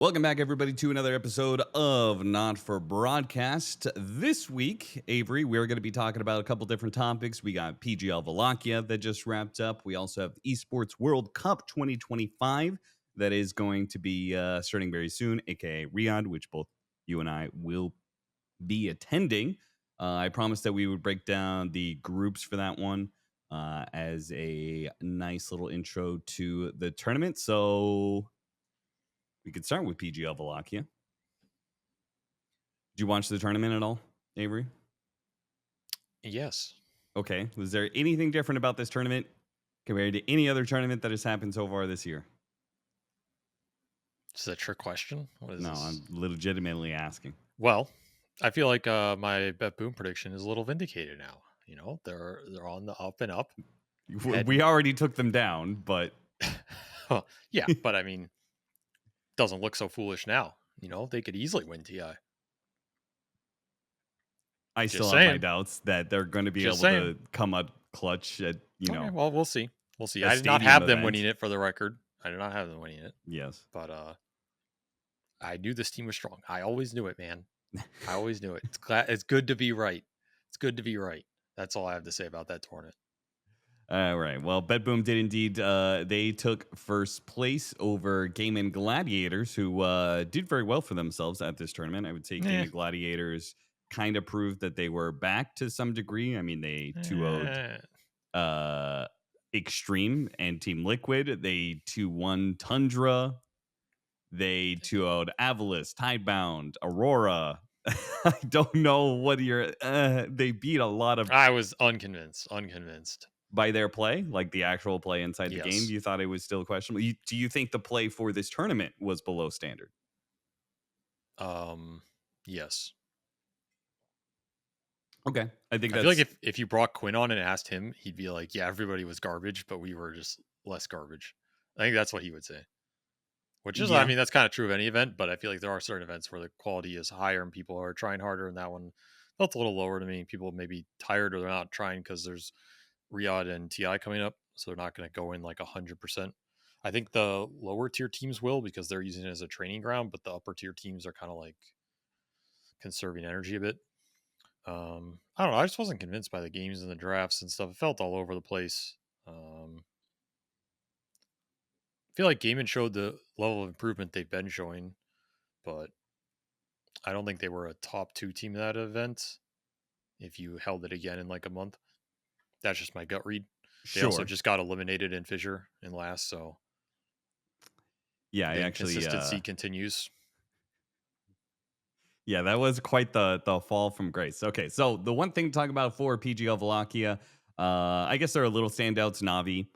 Welcome back, everybody, to another episode of Not for Broadcast. This week, Avery, we're going to be talking about a couple different topics. We got PGL Wallachia that just wrapped up. We also have the Esports World Cup 2025 that is going to be starting very soon, aka Riyadh, which both you and I will be attending. I promised that we would break down the groups for that one as a nice little intro to the tournament. So we could start with PGL Wallachia. Did you watch the tournament at all, Avery? Yes. Okay. Was there anything different about this tournament compared to any other tournament that has happened so far this year? Is that a trick question? What is No, this? I'm legitimately asking. Well, I feel like my bet boom prediction is a little vindicated now. You know, they're on the up and up. We already took them down, but Yeah, but I mean, doesn't look so foolish now. You know, they could easily win TI. I Just still have my saying. doubts that they're going to be Just able saying. to come up clutch at, Okay, well, we'll see. We'll see. a I did not stadium have them event. winning it, for the record. I did not have them winning it. Yes. But I knew this team was strong. I always knew it, man. I always knew it. It's good to be right. It's good to be right. That's all I have to say about that tournament. All right. Well, BetBoom did indeed. They took first place over Game and Gladiators, who did very well for themselves at this tournament. I would say Game and Gladiators kind of proved that they were back to some degree. I mean, they 2-0'd Extreme and Team Liquid. They 2-1 Tundra. They 2-0'd Avalis, Tidebound, Aurora. I don't know what you're. They beat a lot of. I was unconvinced. By their play, like the actual play inside the game, Yes. you thought it was still questionable. Do you think the play for this tournament was below standard? Yes. Okay, I think I feel like that's if you brought Quinn on and asked him, he'd be like, "Yeah, everybody was garbage, but we were just less garbage." I think that's what he would say. Which is, I yeah, mean, that's kind of true of any event, but I feel like there are certain events where the quality is higher and people are trying harder, and that one felt a little lower to me. People may be tired or they're not trying because there's Riyadh and TI coming up, so they're not going to go in like 100%. I think the lower tier teams will because they're using it as a training ground, but the upper tier teams are kind of like conserving energy a bit. I don't know. I just wasn't convinced by the games and the drafts and stuff. It felt all over the place. I feel like Gaiman showed the level of improvement they've been showing, but I don't think they were a top 2 team in that event. If you held it again in like a month, that's just my gut read. They also sure. just got eliminated in Fissure in last, so Yeah, I the actually, inconsistency continues. yeah, that was quite the fall from grace. Okay, so the one thing to talk about for PGL Wallachia, I guess there are little standouts. Navi,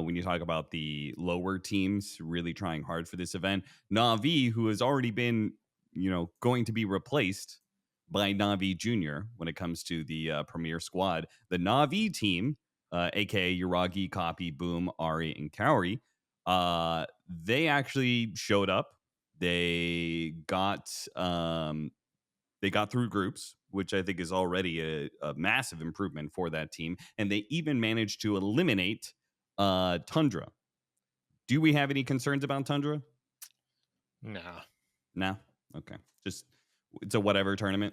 when you talk about the lower teams really trying hard for this event, Navi, who has already been, going to be replaced by Navi Junior when it comes to the premier squad. The Navi team, aka Uragi, Copy, Boom, Ari, and Kaori, they actually showed up. They got through groups, which I think is already a massive improvement for that team, and they even managed to eliminate Tundra. Do we have any concerns about Tundra? Nah. No. Okay. Just it's a whatever tournament.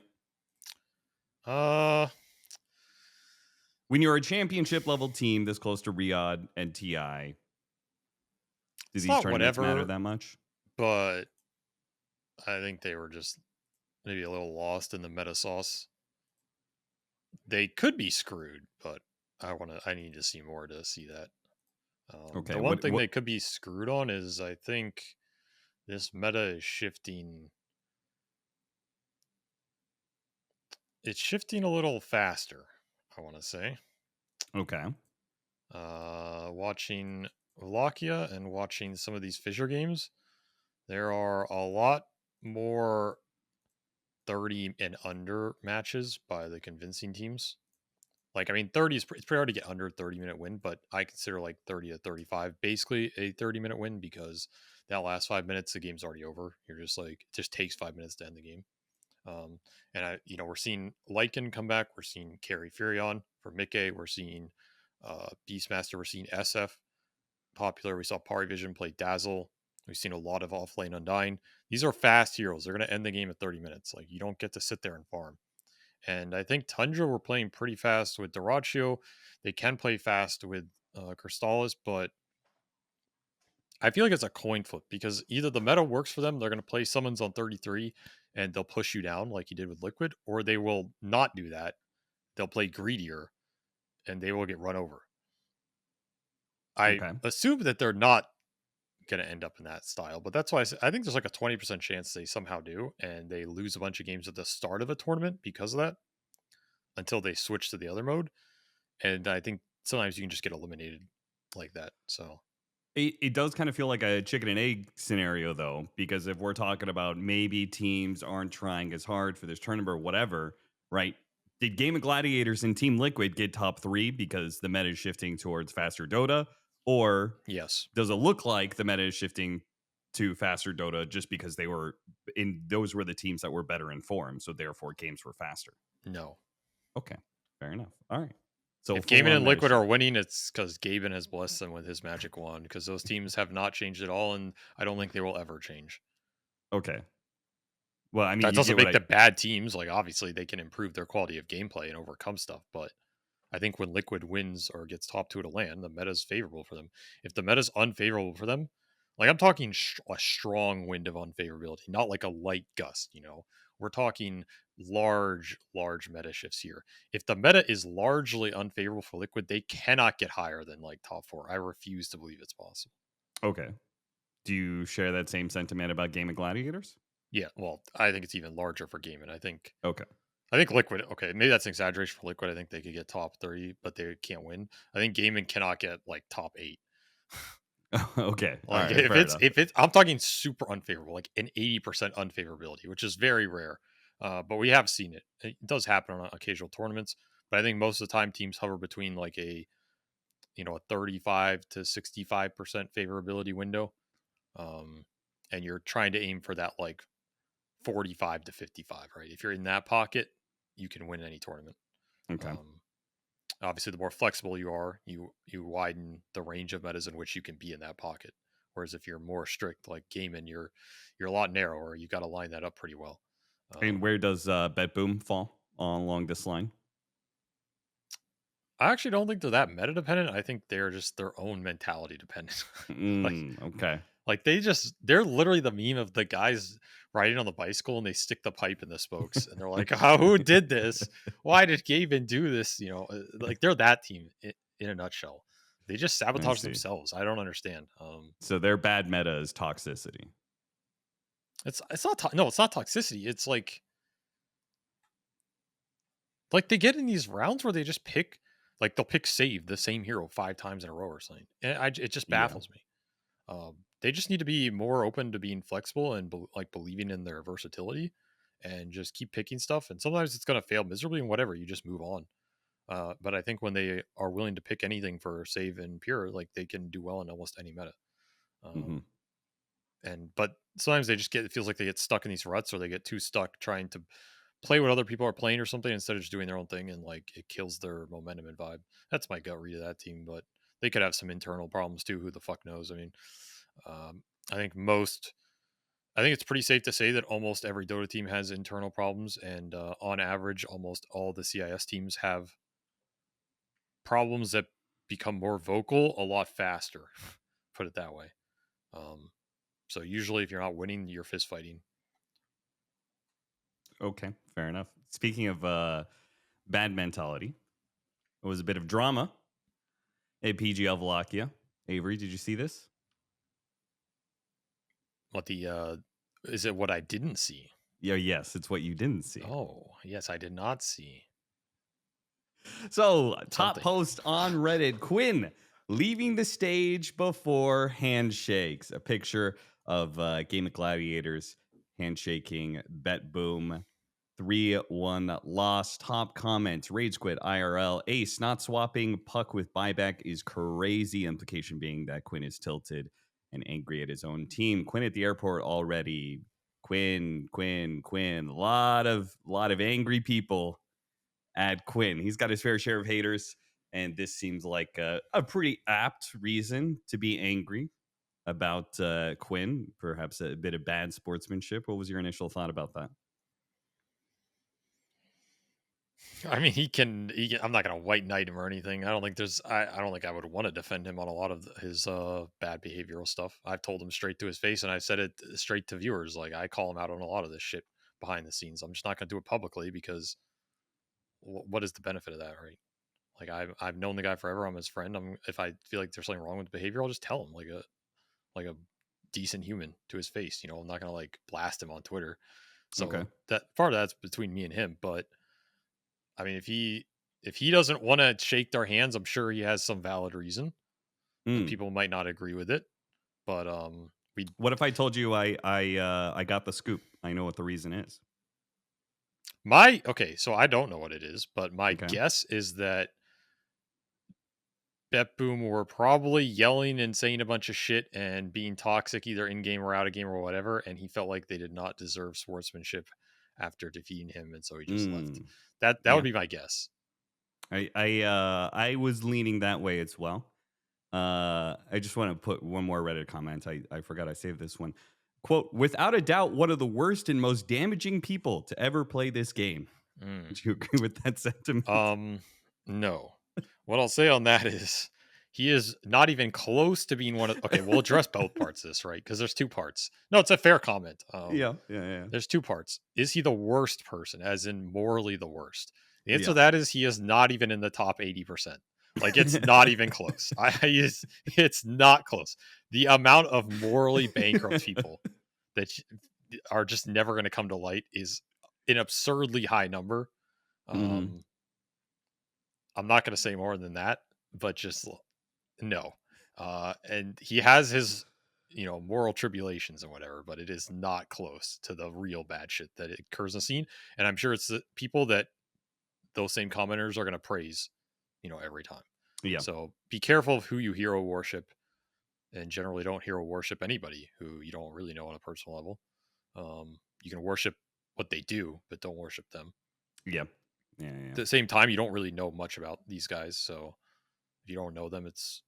Uh, When you're a championship level team this close to Riyadh and TI, do it's these not tournaments matter whatever, that much? but I think they were just maybe a little lost in the meta sauce. They could be screwed, but I need to see more to see that. Okay. The one thing What they could be screwed on is I think this meta is shifting. It's shifting a little faster, I want to say. Okay. Watching Wallachia and watching some of these Fissure games, there are a lot more 30 and under matches by the convincing teams. Like, I mean, 30 is it's pretty hard to get under 30-minute win, but I consider like 30 to 35 basically a 30-minute win because that last 5 minutes, the game's already over. You're just like, it just takes 5 minutes to end the game. We're seeing Lycan come back. We're seeing Carry Furion for Mickey. We're seeing Beastmaster. We're seeing SF popular. We saw Pari Vision play Dazzle. We've seen a lot of off-lane Undying. These are fast heroes. They're going to end the game at 30 minutes. Like, you don't get to sit there and farm. And I think Tundra were playing pretty fast with Dyrachyo. They can play fast with Crystallis, but I feel like it's a coin flip because either the meta works for them, they're going to play summons on 33 and they'll push you down like you did with Liquid, or they will not do that. They'll play greedier and they will get run over. I Okay. assume that they're not going to end up in that style, but that's why I think there's like a 20% chance they somehow do and they lose a bunch of games at the start of a tournament because of that until they switch to the other mode. And I think sometimes you can just get eliminated like that. So It does kind of feel like a chicken and egg scenario, though, because if we're talking about maybe teams aren't trying as hard for this tournament or whatever, right? Did Game of Gladiators and Team Liquid get top 3 because the meta is shifting towards faster Dota? Or yes, does it look like the meta is shifting to faster Dota just because those were the teams that were better informed, so therefore games were faster? no. Okay, fair enough. All right. So If full Gaiman on and meta Liquid are shift. winning, it's because Gaben has blessed them with his magic wand because those teams have not changed at all, and I don't think they will ever change. Okay. Well, I mean, That you doesn't get what make I them bad teams. Like, obviously, they can improve their quality of gameplay and overcome stuff, but I think when Liquid wins or gets top 2 to LAN, the meta's favorable for them. If the meta's unfavorable for them, like I'm talking a strong wind of unfavorability, not like a light gust, you know. We're talking large meta shifts here. If the meta is largely unfavorable for Liquid, they cannot get higher than like top 4. I refuse to believe it's possible. Okay. Do you share that same sentiment about Game of Gladiators? Yeah, well, I think it's even larger for Gaming. Okay. I think Liquid, okay, maybe that's an exaggeration for Liquid. I think they could get top 30, but they can't win. I think Gaming cannot get like top 8. Okay. All Like right. Fair enough. if it's I'm talking super unfavorable, like an 80% unfavorability, which is very rare. But we have seen it. It does happen on occasional tournaments, but I think most of the time teams hover between like a 35 to 65% favorability window. Um and you're trying to aim for that like 45 to 55, right? If you're in that pocket, you can win any tournament. Okay. Um Obviously, the more flexible you are, you widen the range of metas in which you can be in that pocket. Whereas if you're more strict, like Gaiman, you're a lot narrower. You got to line that up pretty well. And where does Bet Boom fall along this line? I actually don't think they're that meta dependent. I think they're just their own mentality dependent. like Okay. like they're literally the meme of the guys riding on the bicycle and they stick the pipe in the spokes and they're like, oh, who did this? Why did Gavin do this? Like they're that team in a nutshell. They just I sabotage see. themselves. I don't understand. So their bad meta is toxicity. It's not no, it's not toxicity. It's like they get in these rounds where they just pick like they'll pick save the same hero 5 times in a row or something. And it just Yeah. baffles me. They just need to be more open to being flexible and like believing in their versatility and just keep picking stuff. And sometimes it's going to fail miserably and whatever, you just move on. But I think when they are willing to pick anything for save and pure, like they can do well in almost any meta. Mm-hmm. But sometimes it feels like they get stuck in these ruts or they get too stuck trying to play what other people are playing or something instead of just doing their own thing, and like it kills their momentum and vibe. That's my gut read of that team, but they could have some internal problems too. Who the fuck knows? I mean, um, I think it's pretty safe to say that almost every Dota team has internal problems, and on average, almost all the CIS teams have problems that become more vocal a lot faster. Put it that way. Um, so usually, if you're not winning, you're fist fighting. Okay. Fair enough. Speaking of bad mentality, it was a bit of drama at PGL Wallachia. Avery, did you see this? What is it? What I didn't see? Yeah, yes, it's what you didn't see. Oh, yes, I did not see. So, top Something. post on Reddit, Quinn leaving the stage before handshakes. A picture of Game of Gladiators handshaking Bet Boom. 3-1 loss. Top comments. Rage quit IRL. Ace not swapping puck with buyback is crazy. Implication being that Quinn is tilted and angry at his own team. Quinn at the airport already. Quinn. A lot of angry people at Quinn. He's got his fair share of haters, and this seems like a pretty apt reason to be angry. about Quinn, perhaps a bit of bad sportsmanship. What was your initial thought about that? I mean, he can. I'm not gonna white knight him or anything. I don't think there's. I don't think I would want to defend him on a lot of his bad behavioral stuff. I've told him straight to his face, and I've said it straight to viewers. Like I call him out on a lot of this shit behind the scenes. I'm just not gonna do it publicly because what is the benefit of that, right? Like I've known the guy forever. I'm his friend. If I feel like there's something wrong with the behavior, I'll just tell him like a decent human to his face. I'm not gonna like blast him on Twitter. So Okay. that part of that's between me and him. But I mean, if he doesn't want to shake their hands, I'm sure he has some valid reason, and Mm. people might not agree with it. But we What if I told you I got the scoop? I know what the reason is. okay, so I don't know what it is, but my Okay. guess is that Bet Boom were probably yelling and saying a bunch of shit and being toxic either in game or out of game or whatever, and he felt like they did not deserve sportsmanship after defeating him, and so he just left. That Yeah. would be my guess. I was leaning that way as well. I just want to put one more Reddit comment. I forgot I saved this one. Quote, without a doubt, one of the worst and most damaging people to ever play this game. Mm. Do you agree with that sentiment? No. What I'll say on that is he is not even close to being one of. Okay, we'll address both parts of this, right? Because there's two parts. No, it's a fair comment. Yeah. There's two parts. Is he the worst person, as in morally the worst? The answer Yeah. to that is he is not even in the top 80%. Like it's not even close. It's not close. The amount of morally bankrupt people that are just never going to come to light is an absurdly high number. Mhm. I'm not going to say more than that, but just no. And he has his, moral tribulations and whatever, but it is not close to the real bad shit that occurs in the scene. And I'm sure it's the people that those same commenters are going to praise, every time. Yeah. So be careful of who you hero worship, and generally don't hero worship anybody who you don't really know on a personal level. You can worship what they do, but don't worship them. Yeah. At the same time, you don't really know much about these guys, so if you don't know them, it's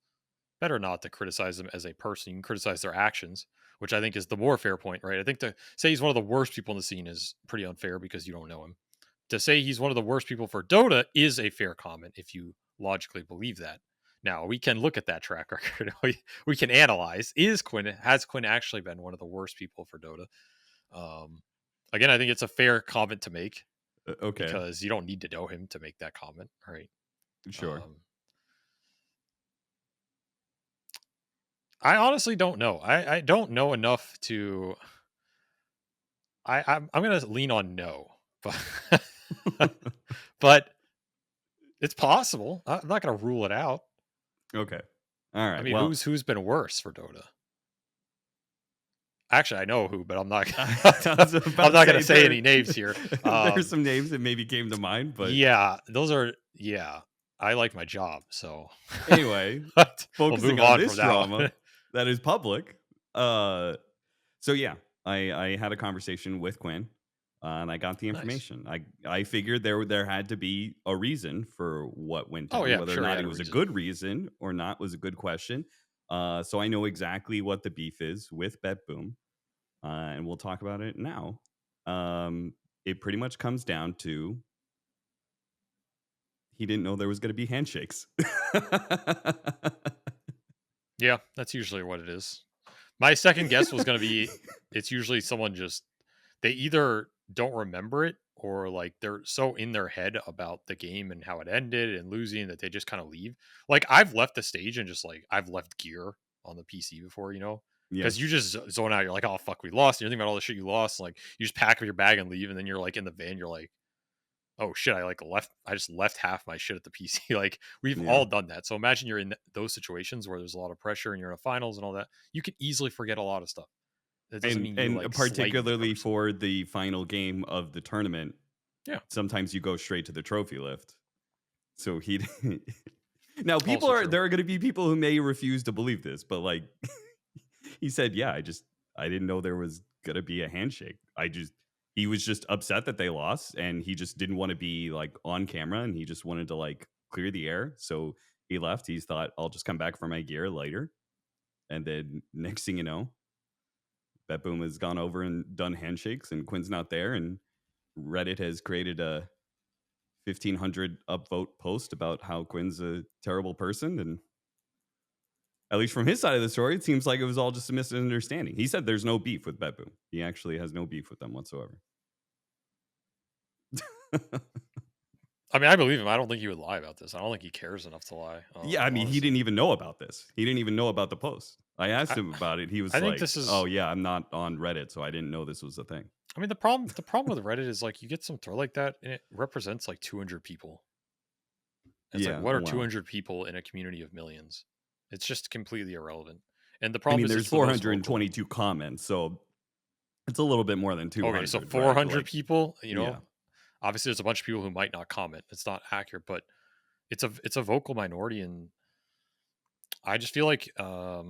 better not to criticize them as a person. You can criticize their actions, which I think is the more fair point, right? I think to say he's one of the worst people in the scene is pretty unfair because you don't know him. To say he's one of the worst people for Dota is a fair comment if you logically believe that. Now we can look at that track record. We can analyze: has Quinn actually been one of the worst people for Dota? Again, I think it's a fair comment to make Okay. because you don't need to know him to make that comment, right? Sure. I honestly don't know. I don't know enough to. I'm gonna lean on no, but but it's possible. I'm not gonna rule it out. Okay. All right. I mean, Well, who's been worse for Dota? Actually, I know who, but I'm not. I was about I'm not to gonna say any names here. There's some names that maybe came to mind, but yeah, those are yeah. I like my job, so anyway, we'll focusing move on on this from that one. drama that is public. So yeah, I had a conversation with Quinn, and I got the Nice. information. I figured there had to be a reason for what went down. Oh, yeah, I'm Whether sure or he not had it a was a reason. good reason or not was a good question. So I know exactly what the beef is with Bet Boom, and we'll talk about it now. It pretty much comes down to he didn't know there was going to be handshakes. Yeah, that's usually what it is. My second guess was going to be it's usually someone just they either don't remember it or like they're so in their head about the game and how it ended and losing that they just kind of leave. Like I've left the stage and just like I've left gear on the PC before, because you Yes. just zone out. You're like, oh fuck, we lost. And you're thinking about all the shit you lost. Like you just pack up your bag and leave, and then you're like in the van. You're like, oh shit, I just left half my shit at the PC. Like we've Yeah. all done that. So imagine you're in those situations where there's a lot of pressure and you're in a finals and all that. You can easily forget a lot of stuff. That doesn't mean you like slight the Particularly person. for the final game of the tournament, Yeah. sometimes you go straight to the trophy lift. So he now people Also are true. there are going to be people who may refuse to believe this, but like he said, yeah, I didn't know there was going to be a handshake. He was just upset that they lost, and he just didn't want to be like on camera, and he just wanted to like clear the air. So he left. He's thought, I'll just come back for my gear later. And then next thing you know, BetBoom has gone over and done handshakes, and Quinn's not there, and Reddit has created a 1,500 upvote post about how Quinn's a terrible person. And at least from his side of the story, it seems like it was all just a misunderstanding. He said there's no beef with BetBoom. He actually has no beef with them whatsoever. I mean, I believe him. I don't think he would lie about this. I don't think he cares enough to lie. Yeah, I mean, honestly. he didn't even know about this. He didn't even know about the post. I asked him about it. He was I think like, this is. "Oh yeah, I'm not on Reddit, so I didn't know this was a thing." I mean, the problem with Reddit is like you get some throw like that, and it represents like 200 people. It's Yeah, like, what are wow. 200 people in a community of millions? It's just completely irrelevant. And the I problem mean, is, there's it's the most vocal. 422 comments, so it's a little bit more than 200. Okay, so right? 400 Like, people. yeah, Obviously, there's a bunch of people who might not comment. It's not accurate, but it's a vocal minority, and I just feel like, I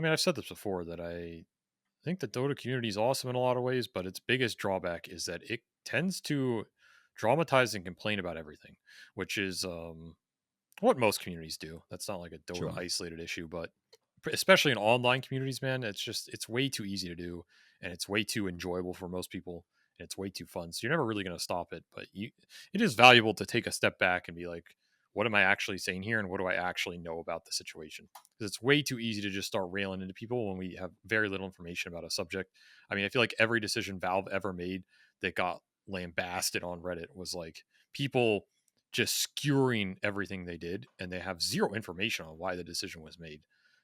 mean, I've said this before that I think the Dota community is awesome in a lot of ways, but its biggest drawback is that it tends to dramatize and complain about everything, which is what most communities do. That's not like a Dota sure. isolated issue, but especially in online communities, man, it's way too easy to do, and it's way too enjoyable for most people, and it's way too fun. So you're never really going to stop it, but it is valuable to take a step back and be like, what am I actually saying here, and what do I actually know about the situation? Because it's way too easy to just start railing into people when we have very little information about a subject. I mean, I feel like every decision Valve ever made that got lambasted on Reddit was like people just skewering everything they did, and they have zero information on why the decision was made.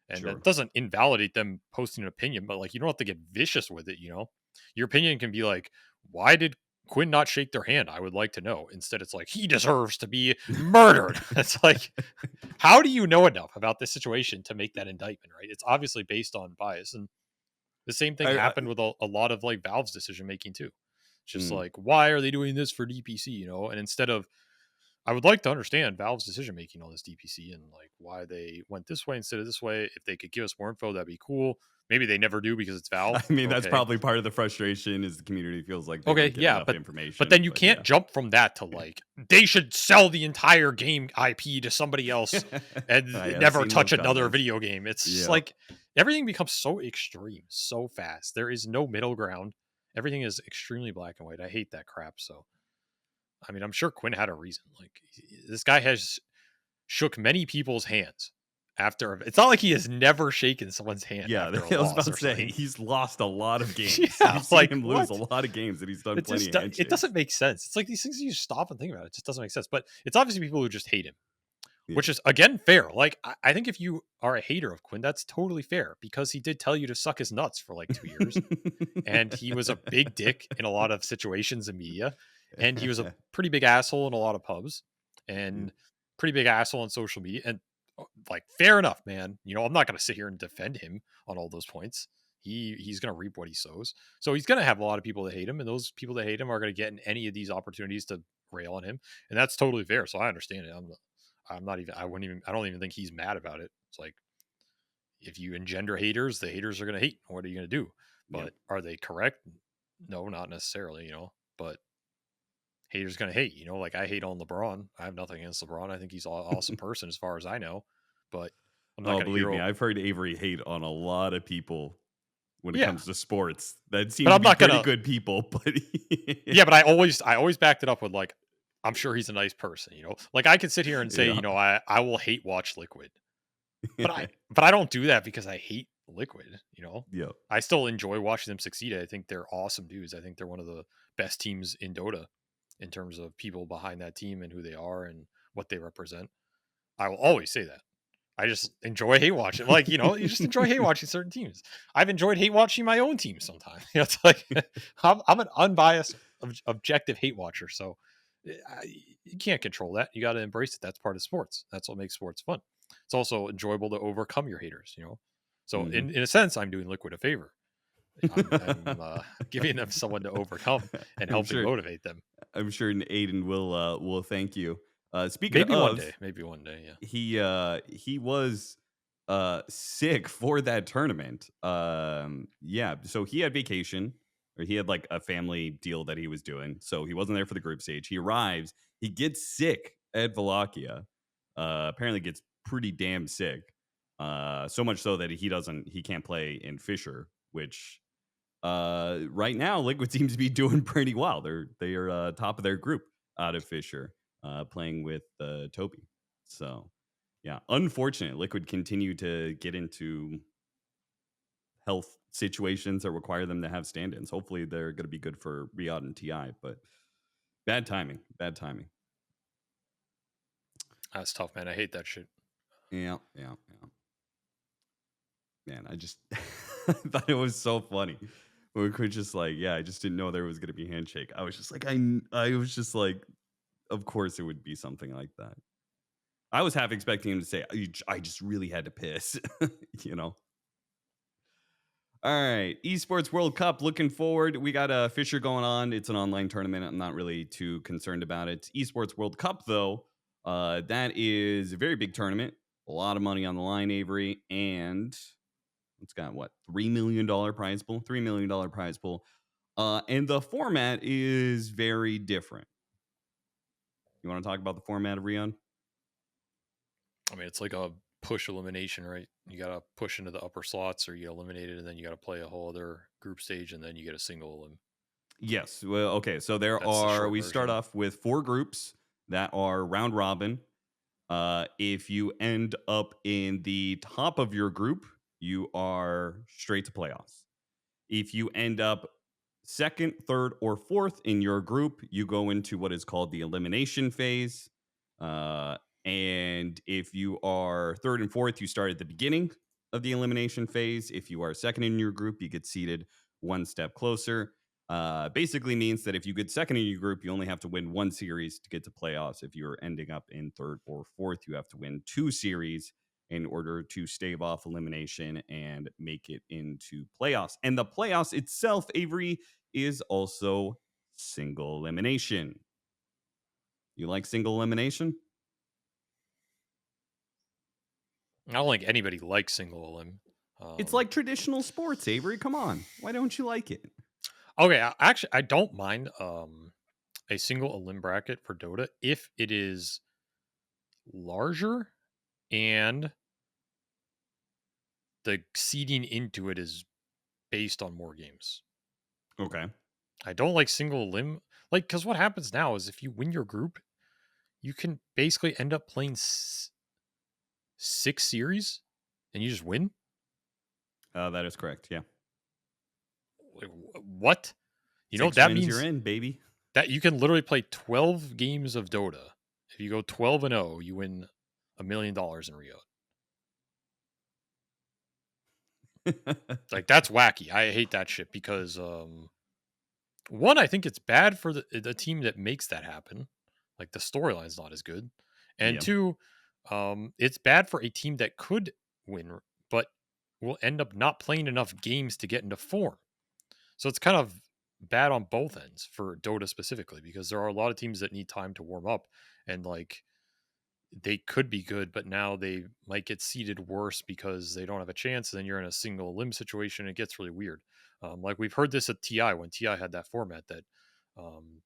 And Sure. that doesn't invalidate them posting an opinion, but like, you don't have to get vicious with it. Your opinion can be like, why did Quinn not shake their hand? I would like to know. Instead, it's like, he deserves to be murdered. It's like, how do you know enough about this situation to make that indictment, right? It's obviously based on bias. And the same thing I, happened with a lot of like Valve's decision making too. It's just mm. like, why are they doing this for DPC? And instead of, I would like to understand Valve's decision making on this DPC and like why they went this way instead of this way. If they could give us more info, that'd be cool. Maybe they never do because it's Valve. I mean, that's Okay. probably part of the frustration is the community feels like they Okay, don't get yeah, enough information. but then you can't yeah. jump from that to like they should sell the entire game IP to somebody else and never touch another video game. It's just like everything becomes so extreme so fast. There is no middle ground. Everything is extremely black and white. I hate that crap. So I mean, I'm sure Quinn had a reason. Like, this guy has shook many people's hands after. It's not like he has never shaken someone's hand. Yeah, after I was about to say something. he's lost a lot of games. Yeah, You've seen like, him lose a what? lot of games, and he's done It plenty just of handshakes. it doesn't make sense. It's like these things you stop and think about. It just doesn't make sense. But it's obviously people who just hate him, which is again fair. Like I think if you are a hater of Quinn, that's totally fair because he did tell you to suck his nuts for like 2 years, and he was a big dick in a lot of situations in media. And he was a pretty big asshole in a lot of pubs and pretty big asshole on social media. And like, fair enough, man. I'm not going to sit here and defend him on all those points. He's going to reap what he sows. So he's going to have a lot of people that hate him. And those people that hate him are going to get in any of these opportunities to rail on him. And that's totally fair. So I understand it. I don't even think he's mad about it. It's like, if you engender haters, the haters are going to hate. What are you going to do? But are they correct? No, not necessarily, but haters gonna hate. Like I hate on LeBron. I have nothing against LeBron. I think he's an awesome person as far as I know. But I'm not gonna believe me, I've heard Avery hate on a lot of people when it comes to sports. That seems to be pretty good people, but yeah, but I always backed it up with like, I'm sure he's a nice person. Like I could sit here and say, I will hate watch Liquid, but I don't do that because I hate Liquid. I still enjoy watching them succeed. I think they're awesome dudes. I think they're one of the best teams in Dota in terms of people behind that team and who they are and what they represent. I will always say that. I just enjoy hate watching. Like, you just enjoy hate watching certain teams. I've enjoyed hate watching my own team sometimes. It's like I'm an unbiased, objective hate watcher. So you can't control that. You got to embrace it. That's part of sports. That's what makes sports fun. It's also enjoyable to overcome your haters, So in a sense, I'm doing Liquid a favor. I'm giving them someone to overcome and helping motivate them. I'm sure Aiden will thank you. Speaking maybe of, maybe one day, yeah. He was sick for that tournament. So he had vacation, or he had like a family deal that he was doing, so he wasn't there for the group stage. He arrives, he gets sick at Wallachia. Apparently gets pretty damn sick. So much so that he can't play in Fisher, which right now Liquid seems to be doing pretty well. They are top of their group out of Fisher, playing with Toby. So yeah, unfortunate. Liquid continue to get into health situations that require them to have stand-ins. Hopefully, they're going to be good for Riyadh and Ti, but bad timing. Bad timing. That's tough, man. I hate that shit. Yeah. Man, I just thought it was so funny. We could just like, yeah, I just didn't know there was going to be Handshake. I was just like, I was just like, of course it would be something like that. I was half expecting him to say, I just really had to piss, you know? All right, Esports World Cup. Looking forward. We got a Fisher going on. It's an online tournament. I'm not really too concerned about it. Esports World Cup, though, that is a very big tournament. A lot of money on the line, Avery, and it's got what, $3 million prize pool, $3 million prize pool, and the format is very different. You want to talk about the format of Rion? I mean, it's like a push elimination, right? You got to push into the upper slots or you get eliminated, and then you got to play a whole other group stage, and then you get a single elim. Yes. Well, okay. So That's the short we start version. off with 4 groups that are round robin. If you end up in the top of your group, you are straight to playoffs. If you end up second, third, or fourth in your group, you go into what is called the elimination phase. And if you are third and fourth, you start at the beginning of the elimination phase. If you are second in your group, you get seated one step closer. Basically means that if you get second in your group, you only have to win 1 series to get to playoffs. If you're ending up in third or fourth, you have to win 2 series in order to stave off elimination and make it into playoffs. And the playoffs itself, Avery, is also single elimination. You like single elimination? I don't think anybody likes single elim. It's like traditional sports, Avery. Come on. Why don't you like it? Okay, actually, I don't mind a single elim bracket for Dota if it is larger and the seeding into it is based on more games. Okay. I don't like single elim, like, because what happens now is if you win your group, you can basically end up playing 6 series and you just win. That is correct. Yeah. Like, what? You know 6 that wins, you're means in, baby. that you can literally play 12 games of Dota. If you go 12-0, you win $1 million in Rio. Like, that's wacky. I hate that shit because one, I think it's bad for the team that makes that happen. Like, the storyline's not as good. And Yeah. two, it's bad for a team that could win, but will end up not playing enough games to get into form. So it's kind of bad on both ends for Dota specifically, because there are a lot of teams that need time to warm up, and like they could be good, but now they might get seeded worse because they don't have a chance. And then you're in a single limb situation. It gets really weird. Like we've heard this at TI when TI had that format that um,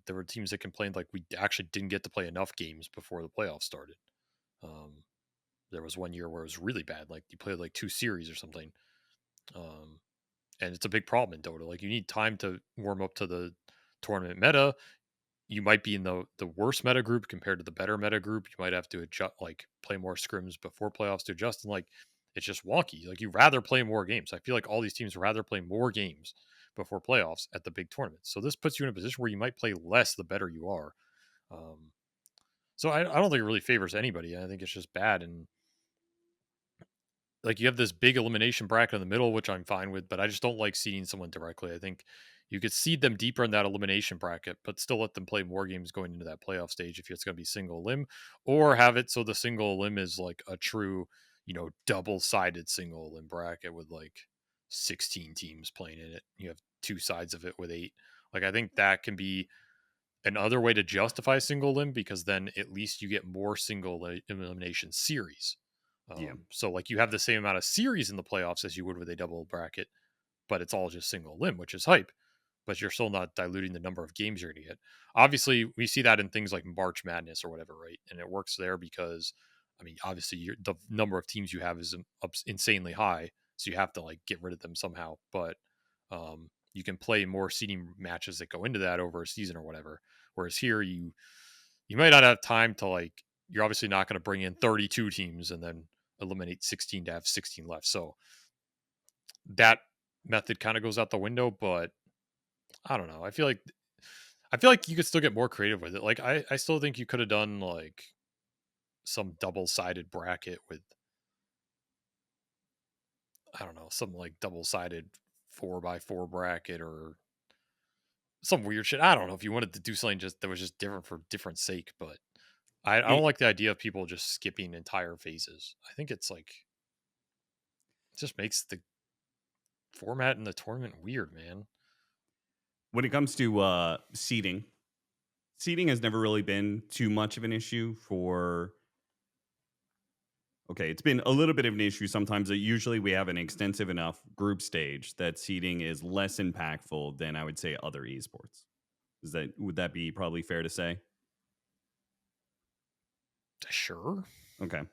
there were teams that complained like we actually didn't get to play enough games before the playoffs started. Um, there was one year where it was really bad, like you played like 2 series or something. Um, and it's a big problem in Dota. Like you need time to warm up to the tournament meta. You might be in the worst meta group compared to the better meta group. You might have to adjust, like play more scrims before playoffs to adjust. And like it's just wonky. Like you rather play more games. I feel like all these teams rather play more games before playoffs at the big tournaments. So this puts you in a position where you might play less the better you are. Um, so I don't think it really favors anybody. I think it's just bad. And like you have this big elimination bracket in the middle, which I'm fine with, but I just don't like seeding someone directly. I think you could seed them deeper in that elimination bracket, but still let them play more games going into that playoff stage if it's going to be single limb, or have it so the single limb is like a true, double sided single limb bracket with like 16 teams playing in it. You have 2 sides of it with 8. Like I think that can be another way to justify single limb, because then at least you get more elimination series. Yeah. So like you have the same amount of series in the playoffs as you would with a double bracket, but it's all just single limb, which is hype. But you're still not diluting the number of games you're going to get. Obviously, we see that in things like March Madness or whatever, right? And it works there because I mean, obviously, the number of teams you have is insanely high, so you have to like get rid of them somehow. But you can play more seeding matches that go into that over a season or whatever. Whereas here, you might not have time to like. You're obviously not going to bring in 32 teams and then eliminate 16 to have 16 left. So that method kind of goes out the window. But I don't know. I feel like you could still get more creative with it. Like I still think you could have done like some double-sided bracket with, I don't know, some like double-sided 4x4 bracket or some weird shit. I don't know if you wanted to do something just that was just different for different sake, but I don't It, like the idea of people just skipping entire phases. I think it's like it just makes the format in the tournament weird, man. when it comes to seeding has never really been too much of an issue for. Okay, it's been a little bit of an issue sometimes. Usually, we have an extensive enough group stage that seeding is less impactful than I would say other esports. Would that be probably fair to say? Sure. Okay.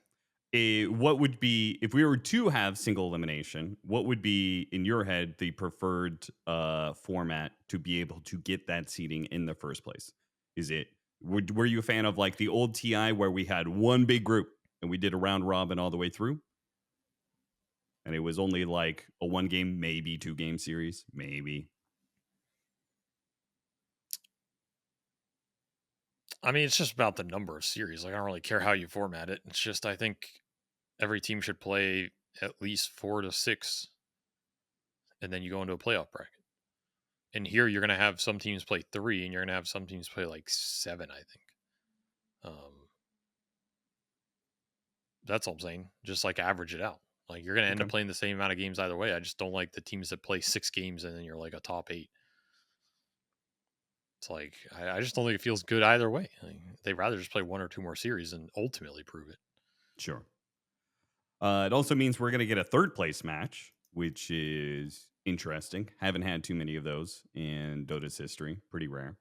What would be if we were to have single elimination? What would be in your head the preferred format to be able to get that seeding in the first place? Is it were you a fan of like the old TI where we had one big group and we did a round robin all the way through, and it was only like a one game, maybe two game series, maybe? I mean, it's just about the number of series. Like, I don't really care how you format it. It's just I think every team should play at least 4 to 6, and then you go into a playoff bracket. And here you're going to have some teams play 3, and you're going to have some teams play like 7. I think. That's all I'm saying. Just like average it out. Like you're going to end up Okay, playing the same amount of games either way. I just don't like the teams that play 6 games and then you're like a top 8. It's like I just don't think it feels good either way. Like, they'd rather just play 1 or 2 more series and ultimately prove it. sure. It also means we're going to get a third place match, which is interesting. Haven't had too many of those in Dota's history. Pretty rare.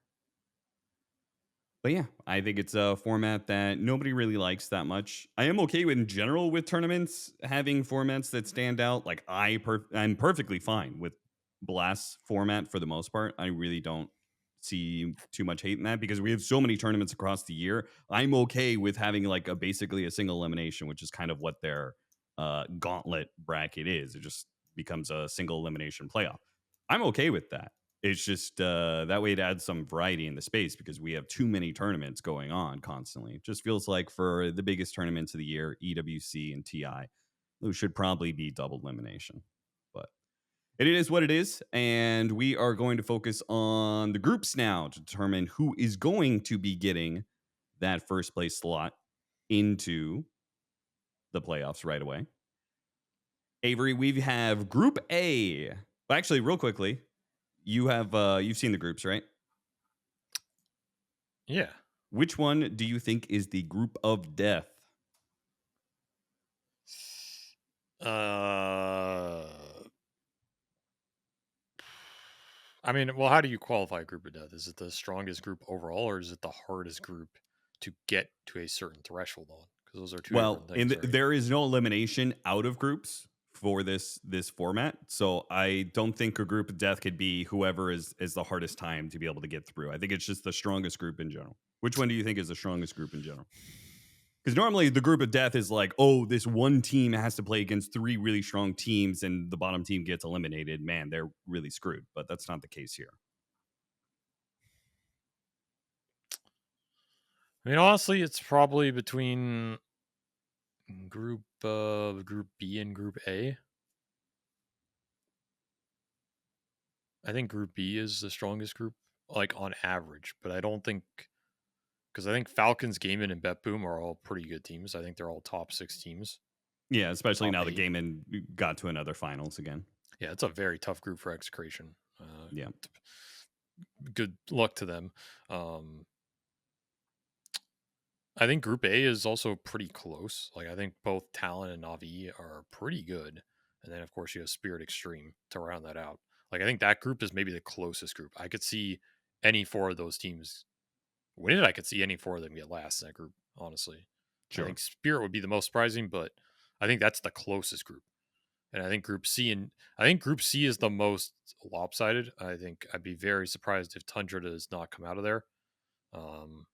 But yeah, I think it's a format that nobody really likes that much. I am okay with, in general, with tournaments having formats that stand out. Like I'm perfectly fine with Blast format for the most part. I really don't see too much hate in that because we have so many tournaments across the year. I'm okay with having like basically a single elimination, which is kind of what their gauntlet bracket is. It just becomes a single elimination playoff. I'm okay with that. It's just that way it adds some variety in the space because we have too many tournaments going on constantly. It just feels like for the biggest tournaments of the year, EWC and TI, those should probably be double elimination. But it is what it is. And we are going to focus on the groups now to determine who is going to be getting that first place slot into the playoffs right away. Avery, we have Group A. But actually, real quickly, you've seen the groups, right? Yeah. Which one do you think is the group of death? Uh, I mean, well, how do you qualify a group of death? Is it the strongest group overall, or is it the hardest group to get to a certain threshold on? Because those are two different Well, things, right? there is no elimination out of groups for this format, so I don't think a group of death could be whoever is the hardest time to be able to get through. I think it's just the strongest group in general. Which one do you think is the strongest group in general? Because normally the group of death is like, oh, this one team has to play against 3 really strong teams, and the bottom team gets eliminated. Man, they're really screwed. But that's not the case here. I mean, honestly, it's probably between Group B and Group A. I think Group B is the strongest group, like on average, but I don't think because I think Falcons, Gaiman, and BetBoom are all pretty good teams. I think they're all top 6 teams, Yeah, especially top now the 8. game and got to another finals again. Yeah, it's a very tough group for execration. Yeah. Good luck to them. Um, I think Group A is also pretty close. Like I think both Talon and Navi are pretty good, and then of course you have Spirit Extreme to round that out. Like I think that group is maybe the closest group. I could see any 4 of those teams win it. I could see any 4 of them get last in that group. Honestly, I think Spirit would be the most surprising, but I think that's the closest group. And I think Group C is the most lopsided. I think I'd be very surprised if Tundra does not come out of there. And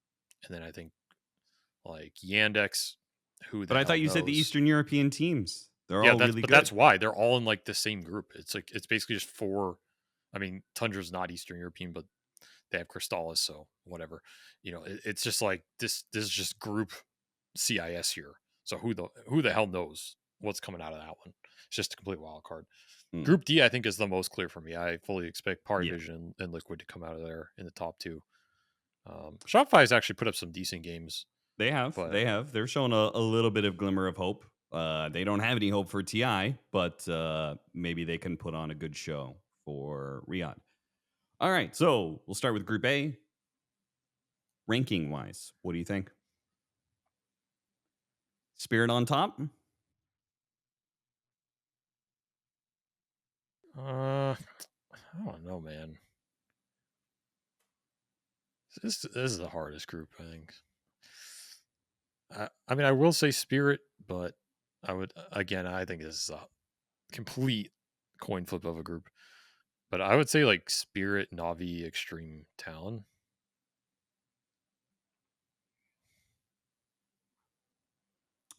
then I think like Yandex, who the But I hell thought you said the knows? Eastern European teams. They're all really good. That's why they're all in like the same group. It's basically just four. I mean, Tundra's not Eastern European, but they have Crystallis, so whatever. It's just like this is just group CIS here. So who the hell knows what's coming out of that one? It's just a complete wild card. Group D, I think, is the most clear for me. I fully expect Pari Vision and Liquid to come out of there in the top two. Shopify has actually put up some decent games. They have. They're showing a little bit of glimmer of hope. They don't have any hope for TI, but maybe they can put on a good show for Riyadh. All right, so we'll start with Group A. Ranking-wise, what do you think? Spirit on top? I don't know, man. This is the hardest group, I think. I mean, I will say Spirit, but I think this is a complete coin flip of a group. But I would say like Spirit, Navi, Extreme, Talon.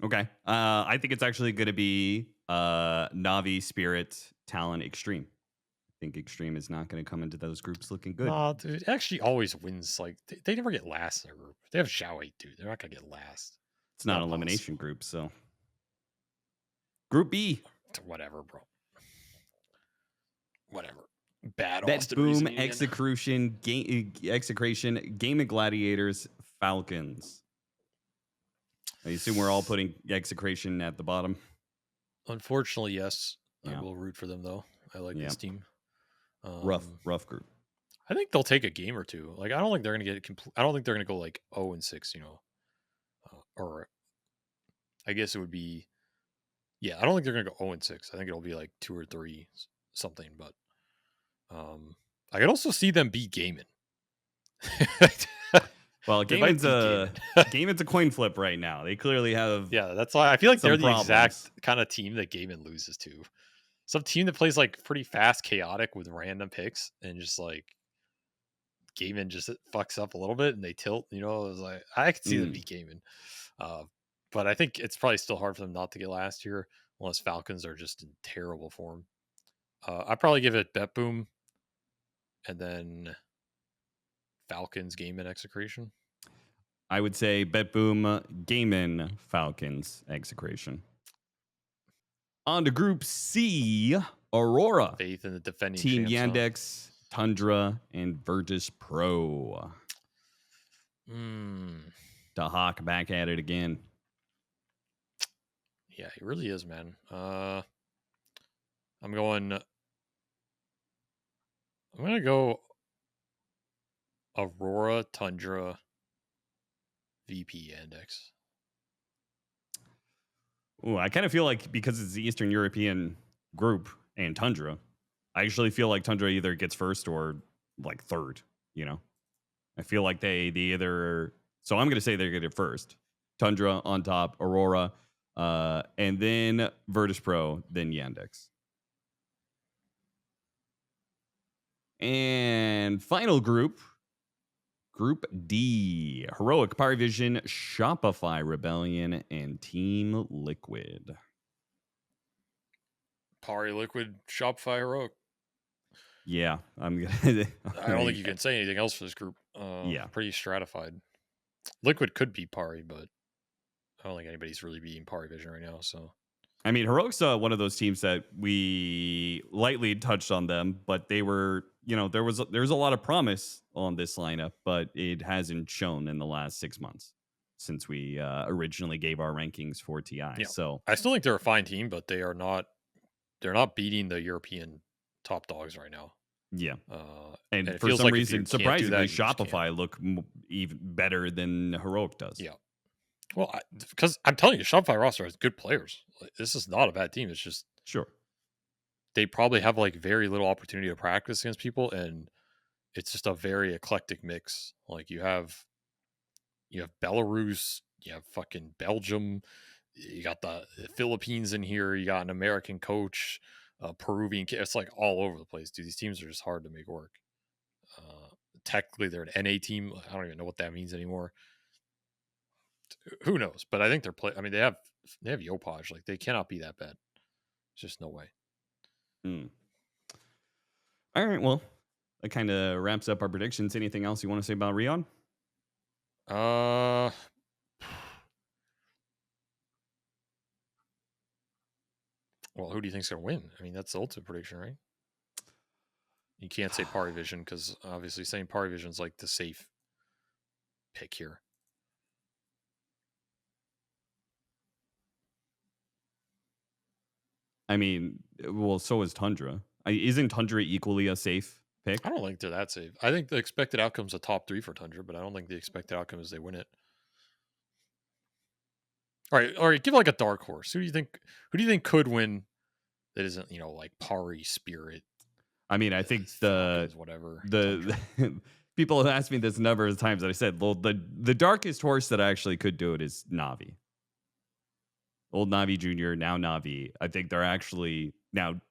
Okay. I think it's actually going to be Navi, Spirit, Talon, Extreme. I think Extreme is not going to come into those groups looking good. No, dude, it actually always wins. Like they never get last in a group. They have Xiaowei, dude. They're not going to get last. It's not an elimination group, so. Group B. Whatever, bro. Whatever. Bad Bet Boom, Execration, Gaming Gladiators, Falcons. I assume we're all putting Execration at the bottom. Unfortunately, yes. Yeah. I will root for them though. I like this team. Rough group. I think they'll take a game or two. Like I don't think they're going to get I don't think they're going to go like 0-6. Or I guess it would be. Yeah, I don't think they're going to go 0-6. I think it'll be like 2 or 3 something. But I could also see them beat Gaiman. Well, Gaiman's a coin flip right now. They clearly have. Yeah, that's why I feel like they're the exact kind of team that Gaiman loses to. Some team that plays like pretty fast, chaotic with random picks, and just like Gaiman just fucks up a little bit and they tilt. It was like I could see them beat Gaiman. But I think it's probably still hard for them not to get last year unless Falcons are just in terrible form. I'd probably give it Bet Boom and then Falcons, Gaiman, Execration. I would say Bet Boom, Gaiman, Falcons, Execration. On to Group C, Aurora. Faith in the defending Team Yandex, Tundra, and Virtus Pro. Dahak back at it again. Yeah, he really is, man. I'm going to go Aurora, Tundra, VP, Yandex. Ooh, I kind of feel like because it's the Eastern European group and Tundra, I actually feel like Tundra either gets first or like third, I feel like they either... So I'm going to say they're going to get first. Tundra on top, Aurora, and then Virtus Pro, then Yandex. And final group, Group D, Heroic, Parivision, Shopify Rebellion, and Team Liquid. Pari, Liquid, Shopify, Heroic. Yeah, I'm gonna. I don't think you can say anything else for this group. Pretty stratified. Liquid could be Pari, but I don't think anybody's really beating Pari Vision right now. So, I mean, Heroic's one of those teams that we lightly touched on them, but they were, there was a lot of promise on this lineup, but it hasn't shown in the last 6 months since we originally gave our rankings for TI. Yeah. So I still think they're a fine team, but they're not beating the European top dogs right now. Yeah. And for some reason, surprisingly, Shopify look even better than Heroic does. Yeah. Well, because I'm telling you, Shopify roster has good players. This is not a bad team. It's just they probably have like very little opportunity to practice against people, and it's just a very eclectic mix. Like you have Belarus, you have fucking Belgium, you got the Philippines in here, you got an American coach, Peruvian. It's like all over the place, dude. These teams are just hard to make work. Technically, they're an NA team. I don't even know what that means anymore. Who knows? But I think they're I mean, they have Yopaj. Like, they cannot be that bad. It's just no way. All right, well, that kind of wraps up our predictions. Anything else you want to say about Riyadh? Well, who do you think's going to win? I mean, that's the ultimate prediction, right? You can't say Pari Vision because obviously saying Pari Vision is like the safe pick here. I mean, well, so is Tundra. Isn't Tundra equally a safe pick? I don't think they're that safe. I think the expected outcome is a top 3 for Tundra, but I don't think the expected outcome is they win it. All right. Give like a dark horse. Who do you think could win? That isn't, like Pari, Spirit. I mean, I think whatever. The people have asked me this a number of times, and I said, well, the darkest horse that actually could do it is Navi. Old Navi Jr., now Navi. I think they're actually now.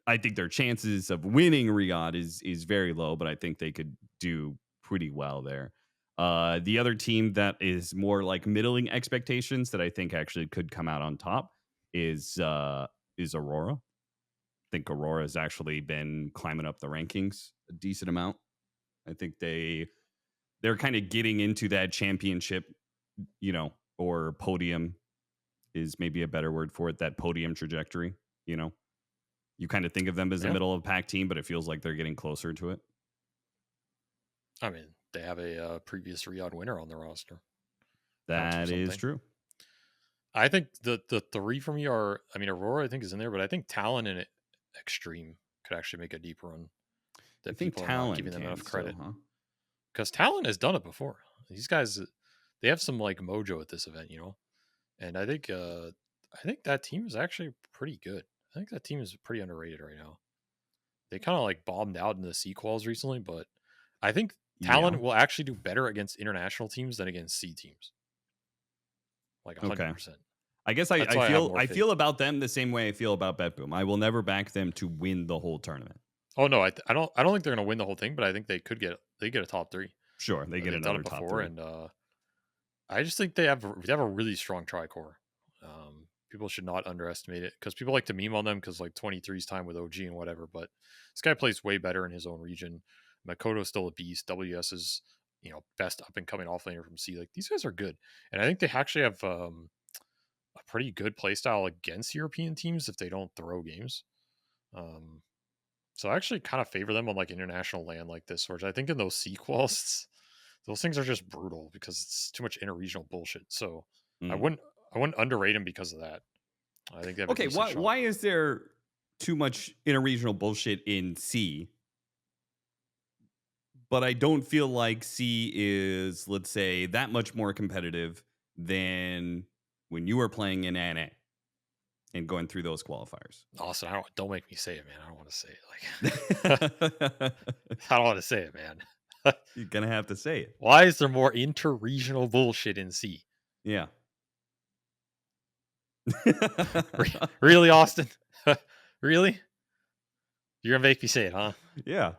I think their chances of winning Riyadh is very low, but I think they could do pretty well there. The other team that is more like middling expectations that I think actually could come out on top is Aurora. I think Aurora has actually been climbing up the rankings a decent amount. I think they're kind of getting into that championship, or podium is maybe a better word for it. That podium trajectory, you kind of think of them as a middle of pack team, but it feels like they're getting closer to it. I mean, they have a previous Riyadh winner on the roster. That is true. I think the 3 for me are, I mean, Aurora I think is in there, but I think Talon and Extreme could actually make a deep run. I think people are not giving them enough credit, because Talon has done it before. These guys, they have some like mojo at this event, and I think that team is actually pretty good. I think that team is pretty underrated right now. They kind of like bombed out in the C-quals recently, but I think Talon will actually do better against international teams than against C teams. Like 100%. I guess I feel about them the same way I feel about BetBoom. I will never back them to win the whole tournament. Oh no, I don't think they're going to win the whole thing, but I think they could get a top 3. Sure, they get another top 3. And I just think they have a really strong tri-core. People should not underestimate it because people like to meme on them because like 23's time with OG and whatever, but this guy plays way better in his own region. Makoto's still a beast. WS is, best up and coming offlaner from C. Like, these guys are good. And I think they actually have a pretty good play style against European teams if they don't throw games. So I actually kind of favor them on like international land like this, which I think in those sequels, those things are just brutal because it's too much interregional bullshit. So I wouldn't underrate them because of that. I think they have why is there too much interregional bullshit in C? But I don't feel like C is, let's say, that much more competitive than when you were playing in NA and going through those qualifiers. Austin, don't make me say it, man. I don't want to say it. Like, I don't want to say it, man. You're gonna have to say it. Why is there more interregional bullshit in C? Yeah. Really, Austin? Really? You're gonna make me say it, huh? Yeah.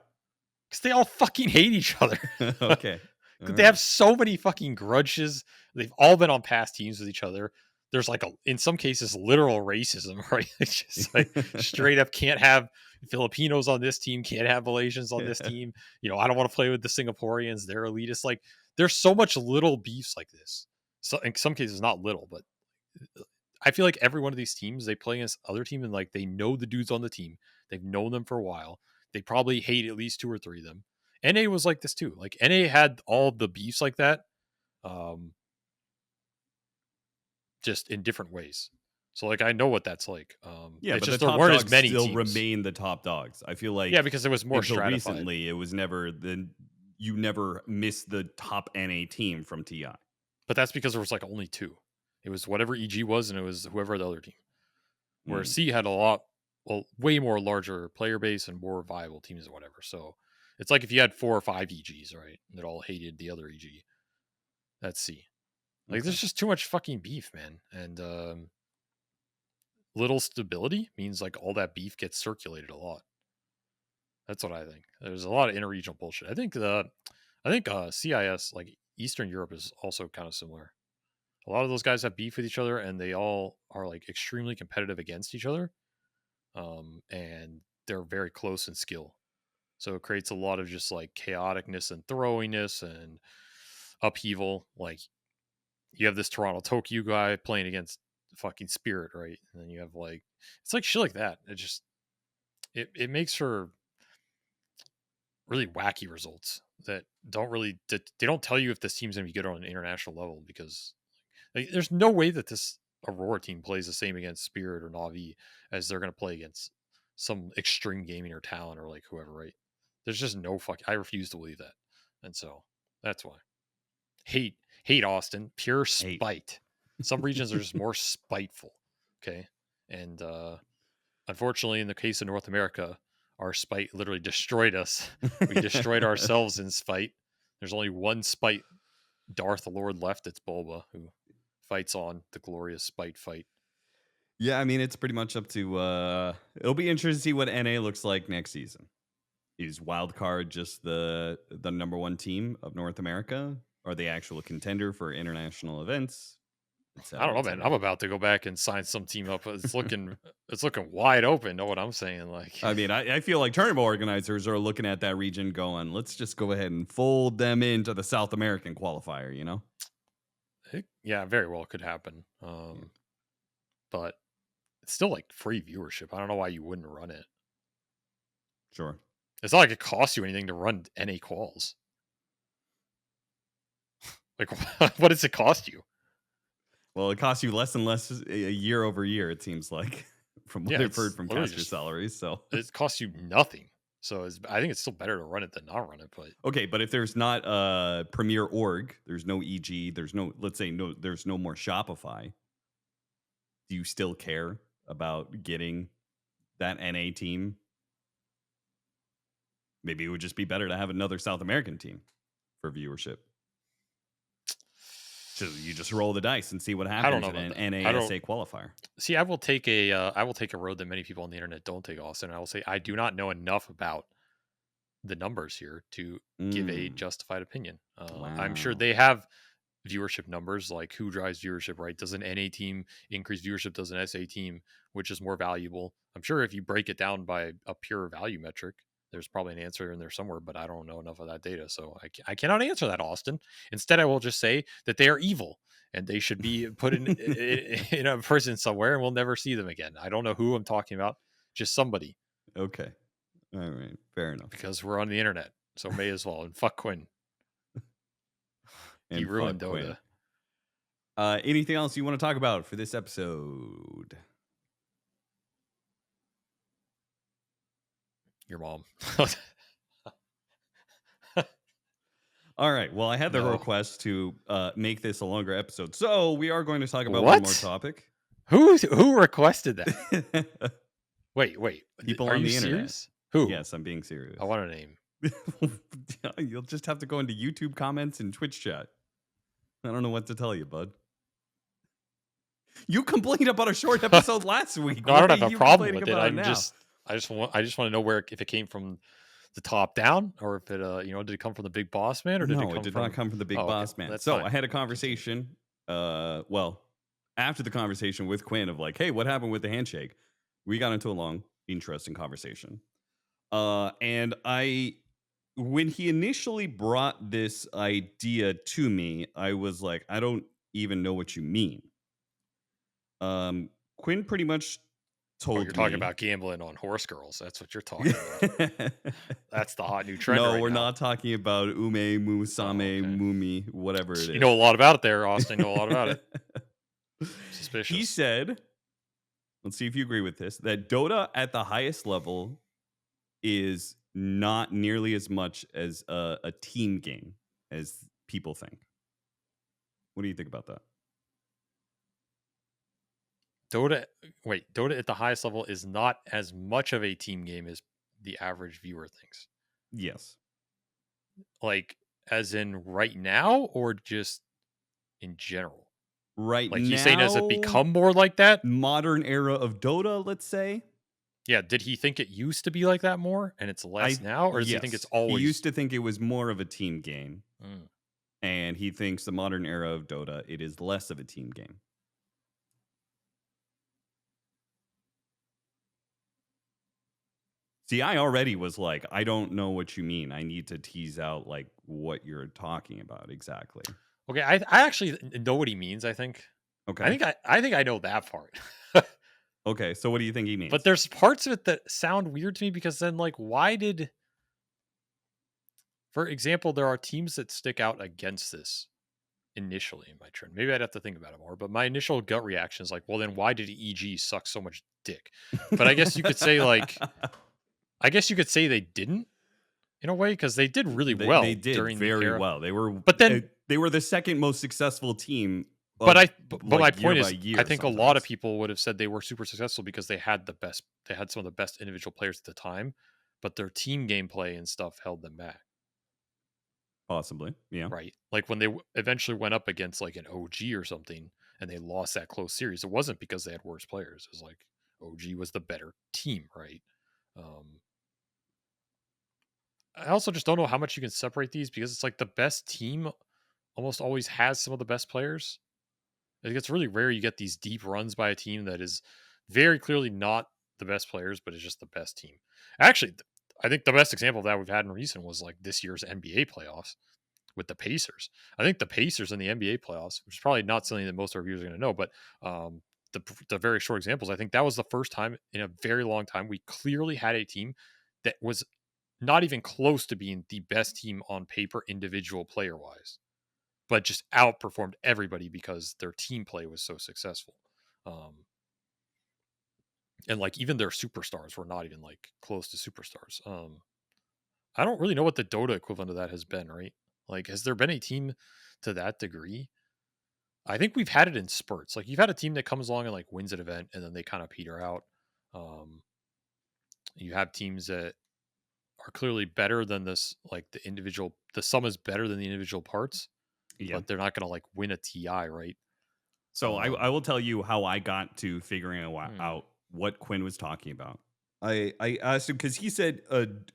Because they all fucking hate each other. Okay. They have so many fucking grudges. They've all been on past teams with each other. There's like in some cases, literal racism, right? It's just like straight up can't have Filipinos on this team, can't have Malaysians on this team. I don't want to play with the Singaporeans. They're elitist. Like, there's so much little beefs like this. So in some cases, not little, but I feel like every one of these teams, they play against other team and like they know the dudes on the team. They've known them for a while. They probably hate at least 2 or 3 of them. NA was like this too. Like, NA had all the beefs like that, just in different ways. So like, I know what that's like. Yeah, but just there weren't as many still teams. Remain the top dogs. I feel like because it was more stratified. Recently, it was never you never missed the top NA team from TI. But that's because there was like only 2. It was whatever EG was, and it was whoever the other team. Where C had way more larger player base and more viable teams and whatever. So it's like if you had 4 or 5 EGs, right? That all hated the other EG. That's C. Like, there's just too much fucking beef, man. And little stability means like all that beef gets circulated a lot. That's what I think. There's a lot of interregional bullshit. I think CIS, like Eastern Europe, is also kind of similar. A lot of those guys have beef with each other, and they all are like extremely competitive against each other. And they're very close in skill. So it creates a lot of just like chaoticness and throwiness and upheaval. Like, you have this Toronto Tokyo guy playing against fucking Spirit, right? And then you have like, it's like shit like that. It makes for really wacky results that they don't tell you if this team's gonna be good on an international level, because like, there's no way that this Aurora team plays the same against Spirit or Navi as they're gonna play against some Extreme Gaming or Talon or like whoever, right? There's just no fuck. I refuse to believe that, and so that's why hate Austin, pure spite. Some regions are just more spiteful, okay, and unfortunately, in the case of North America, our spite literally destroyed us. We destroyed ourselves in spite. There's only one spite Darth Lord left. It's Bulba, who fights on the glorious spite fight. Yeah, I mean, it's pretty much up to it'll be interesting to see what NA looks like next season. Is Wildcard just the number one team of North America? Are they actual contender for international events? I don't know, man. I'm about to go back and sign some team up. It's looking wide open. Know what I'm saying? Like, I mean, I feel like tournament organizers are looking at that region going, let's just go ahead and fold them into the South American qualifier, you know? Yeah, very well could happen. But it's still like free viewership. I don't know why you wouldn't run it. Sure. It's not like it costs you anything to run NA quals. Like, what does it cost you? Well, it costs you less and less year over year, it seems like, from what I've heard from caster salaries. So it costs you nothing. So I think it's still better to run it than not run it. But okay, but if there's not a Premier org, there's no EG, there's no more Shopify. Do you still care about getting that NA team? Maybe it would just be better to have another South American team for viewership. So you just roll the dice and see what happens in an NASA qualifier. See, I will take a road that many people on the internet don't take, Austin. I will say I do not know enough about the numbers here to give a justified opinion. Wow. I'm sure they have viewership numbers, like who drives viewership, right? Does an NA team increase viewership? Does an SA team, which is more valuable? I'm sure if you break it down by a pure value metric, there's probably an answer in there somewhere, but I don't know enough of that data. So I cannot answer that, Austin. Instead, I will just say that they are evil and they should be put in a prison somewhere, and we'll never see them again. I don't know who I'm talking about, just somebody. Okay. All right. Fair enough. Because we're on the internet, so may as well. And fuck Quinn. He ruined Dota. Anything else you want to talk about for this episode? Your mom. All right. Well, I had the request to make this a longer episode, so we are going to talk about one more topic. Who requested that? Wait. People on the internet. Serious? Who? Yes, I'm being serious. I want a name. You'll just have to go into YouTube comments and Twitch chat. I don't know what to tell you, bud. You complained about a short episode last week. No, I don't have a problem with it. I just want to know if it came from the top down, or if it did it come from the big boss man, or did it did not come from the big boss man. So fine. I had a conversation. After the conversation with Quinn of like, hey, what happened with the handshake? We got into a long, interesting conversation. And when he initially brought this idea to me, I was like, I don't even know what you mean. Quinn pretty much told me. You're talking about gambling on horse girls. That's what you're talking about. That's the hot new trend. No, we're not talking about Ume, Musame, Mumi, whatever it is. You know a lot about it there, Austin. You know a lot about it. Suspicious. He said, let's see if you agree with this, that Dota at the highest level is not nearly as much as a team game as people think. What do you think about that? Dota at the highest level is not as much of a team game as the average viewer thinks. Yes. Like, as in right now, or just in general? Right Like, he's saying, has it now, become more like that? modern era of Dota, let's say. Yeah, did he think it used to be like that more and it's less now, or does he think it's Yes, he used always to think it was more of a team game, Mm. and he thinks the modern era of Dota, it is less of a team game. See, I already was like, I don't know what you mean. I need to tease out like what you're talking about exactly. Okay, I actually know what he means, I think. Okay. I think I know that part. Okay. So what do you think he But means? there's parts of it that sound weird to me because then, like, why did, for example, there are teams that stick out against this initially in my trend. Maybe I'd have to think about it more, but my initial gut reaction is like, well, then why did EG suck so much dick? But I guess you could say, like, I guess you could say they didn't in a way because they did really They well did during the very era. well. But then, They were the second most successful team but of but my like year point by is, I year think a lot of sometimes. people would have said they were super successful because they had some of the best individual players at the time, but their team gameplay and stuff held them back. Possibly. Yeah. Right. Like when they eventually went up against like an OG or something and they lost that close series, it wasn't because they had worse players. It was like OG was the better team, right? Um, I also just don't know how much you can separate these because it's like the best team almost always has some of the best players. Like it's really rare you get these deep runs by a team that is very clearly not the best players, but is just the best team. Actually, I think the best example of that we've had in recent was like this year's NBA playoffs with the Pacers. I think the Pacers in the NBA playoffs, which is probably not something that most of our viewers are going to know, but um, the very short examples, I think that was the first time in a very long time we clearly had a team that was not even close to being the best team on paper, individual player wise, but just outperformed everybody because their team play was so successful. Um, and like even their superstars were not even like close to superstars. I don't really know what the Dota equivalent of that has been, right? Like, has there been a team to that degree? I think we've had it in spurts. Like, you've had a team that comes along and like wins an event and then they kind of peter out. Um, you have teams that are clearly better than this, like the sum is better than the individual parts, Yeah. but they're not going to like win a TI, right? So I Um, will tell you how I got to figuring hmm, out what Quinn was talking about. I asked him because he said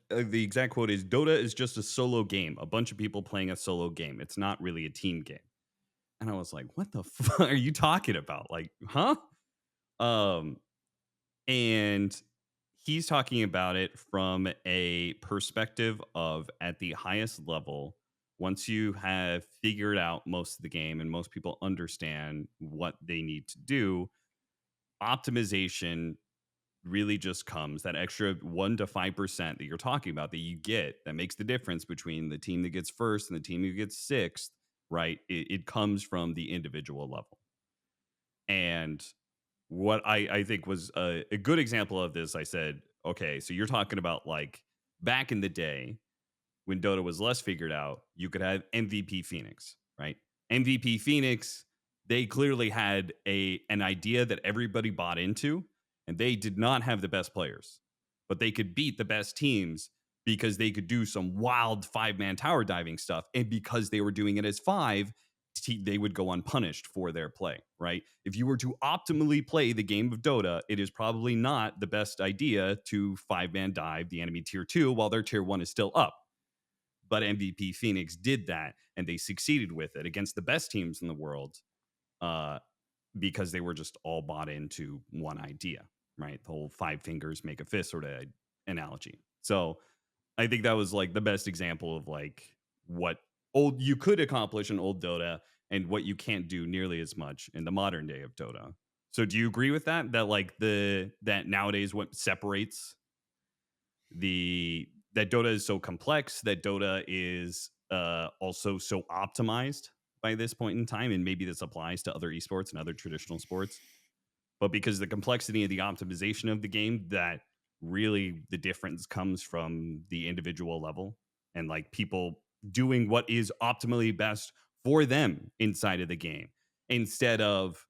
the exact quote is Dota is just a solo game, a bunch of people playing a solo game. It's not really a team game. And I was like, what the fuck are you talking about? Like, huh? Um, and he's talking about it from a perspective of at the highest level, once you have figured out most of the game and most people understand what they need to do, optimization really just comes that extra 1 to 5% that you're talking about that you get that makes the difference between the team that gets first and the team who gets sixth, right? It comes from the individual level. And what I think was a good example of this, I said, okay, so you're talking about like back in the day when Dota was less figured out, you could have MVP Phoenix, right? MVP Phoenix, they clearly had an idea that everybody bought into, and they did not have the best players, but they could beat the best teams because they could do some wild 5-man tower diving stuff, and because they were doing it as five, they would go unpunished for their play, right? If you were to optimally play the game of Dota, it is probably not the best idea to 5-man dive the enemy tier 2 while their tier 1 is still up, but MVP Phoenix did that, and they succeeded with it against the best teams in the world, uh, because they were just all bought into one idea, right? The whole five fingers make a fist sort of analogy. So I think that was like the best example of like what old you could accomplish in old Dota and what you can't do nearly as much in the modern day of Dota. So do you agree with that? That like that nowadays what separates the that Dota is so complex, that Dota is also so optimized by this point in time, and maybe this applies to other esports and other traditional sports. But because the complexity of the optimization of the game, that really the difference comes from the individual level and like people doing what is optimally best for them inside of the game instead of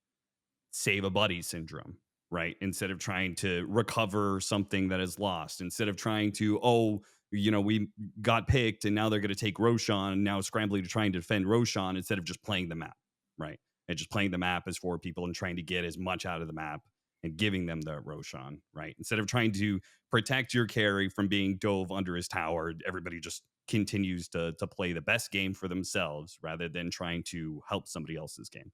save a buddy syndrome, right? Instead of trying to recover something that is lost, instead of trying to, oh, we got picked and now they're going to take Roshan and now scrambling to try and defend Roshan instead of just playing the map. right? And just playing the map as 4 people and trying to get as much out of the map and giving them the Roshan, right? Instead of trying to protect your carry from being dove under his tower, everybody just continues to play the best game for themselves rather than trying to help somebody else's game.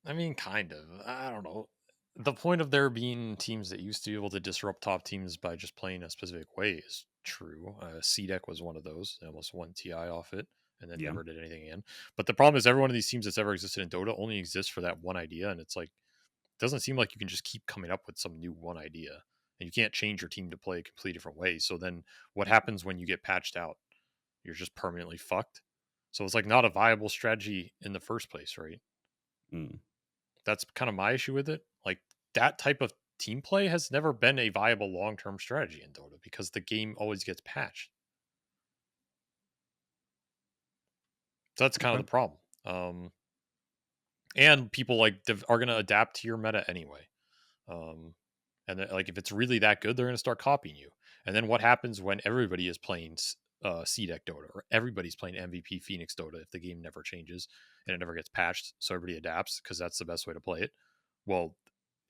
I mean, kind of. I don't know. The point of there being teams that used to be able to disrupt top teams by just playing a specific way is true. CDEC was one of those. They almost won TI off it and then Yeah. never did anything again. But the problem is every one of these teams that's ever existed in Dota only exists for that one idea. And it's like, it doesn't seem like you can just keep coming up with some new one idea. And you can't change your team to play a completely different way. So then what happens when you get patched out? You're just permanently fucked. So it's like not a viable strategy in the first place, right? Mm. That's kind of my issue with it. Like that type of team play has never been a viable long-term strategy in Dota because the game always gets patched. So that's kind of Okay. the problem. And people like are going to adapt to your meta anyway. And like if it's really that good, they're going to start copying you. And then what happens when everybody is playing CDEC Dota or everybody's playing MVP Phoenix Dota if the game never changes and it never gets patched, so everybody adapts because that's the best way to play it. Well,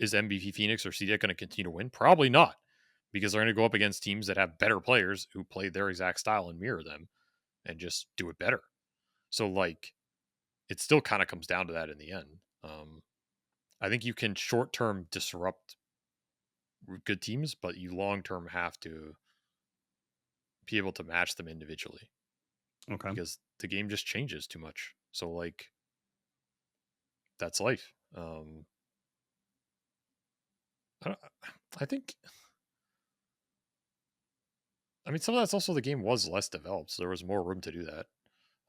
is MVP Phoenix or CDEC going to continue to win? Probably not, because they're going to go up against teams that have better players who play their exact style and mirror them and just do it better. So like, it still kind of comes down to that in the end. I think you can short term disrupt good teams, but you long term have to be able to match them individually. Okay. Because the game just changes too much. So like that's life. I think I mean some of that's also the game was less developed, so there was more room to do that.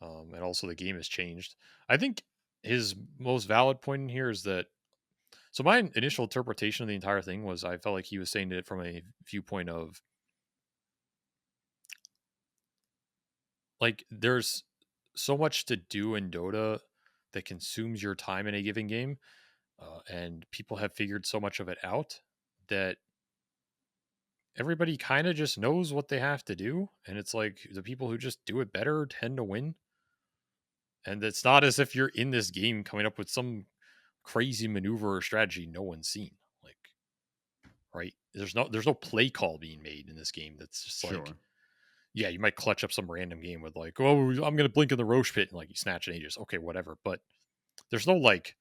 And also the game has changed. I think his most valid point in here is that so my initial interpretation of the entire thing was I felt like he was saying it from a viewpoint of like there's so much to do in Dota that consumes your time in a given game, and people have figured so much of it out that everybody kind of just knows what they have to do, and it's like the people who just do it better tend to win. And it's not as if you're in this game coming up with some crazy maneuver or strategy no one's seen. Like, right? There's no play call being made in this game that's just Sure. like, yeah, you might clutch up some random game with like, oh, I'm gonna blink in the Roche pit and like you snatch an Aegis. Okay, whatever. But there's no like,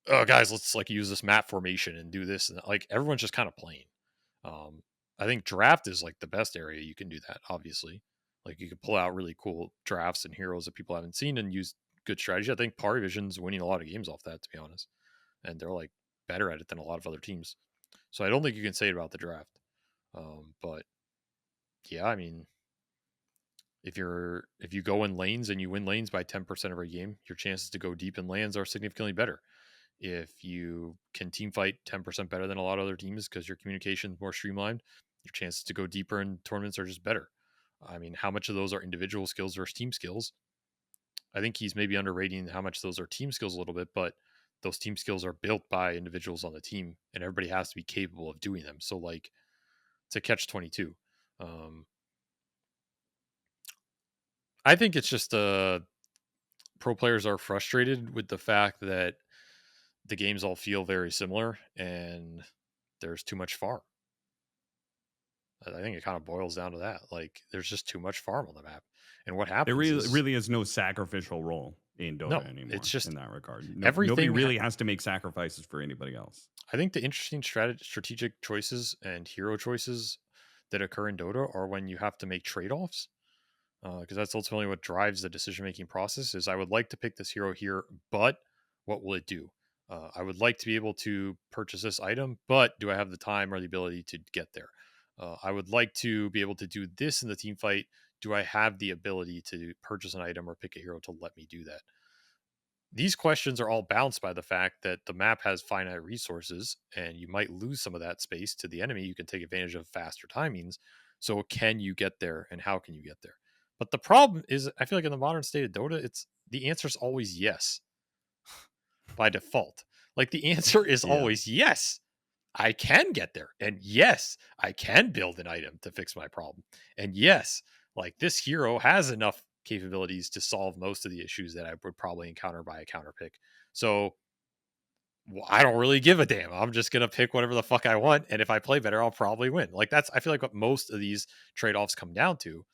oh guys, let's like use this map formation and do this. And like everyone's just kind of playing. I think draft is like the best area you can do that, obviously. Like you can pull out really cool drafts and heroes that people haven't seen and use good strategy. I think Parivision's winning a lot of games off that, to be honest. And they're like better at it than a lot of other teams. So I don't think you can say it about the draft. But yeah, I mean, if you go in lanes and you win lanes by 10% every game, your chances to go deep in lanes are significantly better. If you can team fight 10% better than a lot of other teams because your communication is more streamlined, your chances to go deeper in tournaments are just better. I mean, how much of those are individual skills versus team skills? I think he's maybe underrating how much those are team skills a little bit, but those team skills are built by individuals on the team, and everybody has to be capable of doing them. So, like, it's a catch-22. I think it's just pro players are frustrated with the fact that the games all feel very similar and there's too much farm. I think it kind of boils down to that. Like, there's just too much farm on the map. And what There happens is really is no sacrificial role in Dota no, anymore it's just in that regard. Nobody everything. really has to make sacrifices for anybody else. I think the interesting strategic choices and hero choices that occur in Dota are when you have to make trade offs. Because that's ultimately what drives the decision making process. Is I would like to pick this hero here, but what will it do? I would like to be able to purchase this item, but do I have the time or the ability to get there? I would like to be able to do this in the team fight. Do I have the ability to purchase an item or pick a hero to let me do that? These questions are all balanced by the fact that the map has finite resources and you might lose some of that space to the enemy. You can take advantage of faster timings. So, can you get there and how can you get there? But the problem is, I feel like in the modern state of Dota, it's the answer is always yes by default. Like the answer is Yeah. always yes. I can get there. And yes, I can build an item to fix my problem. And yes, like this hero has enough capabilities to solve most of the issues that I would probably encounter by a counter pick. So I don't really give a damn. I'm just gonna pick whatever the fuck I want, and if I play better, I'll probably win. Like that's I feel like what most of these trade offs come down to.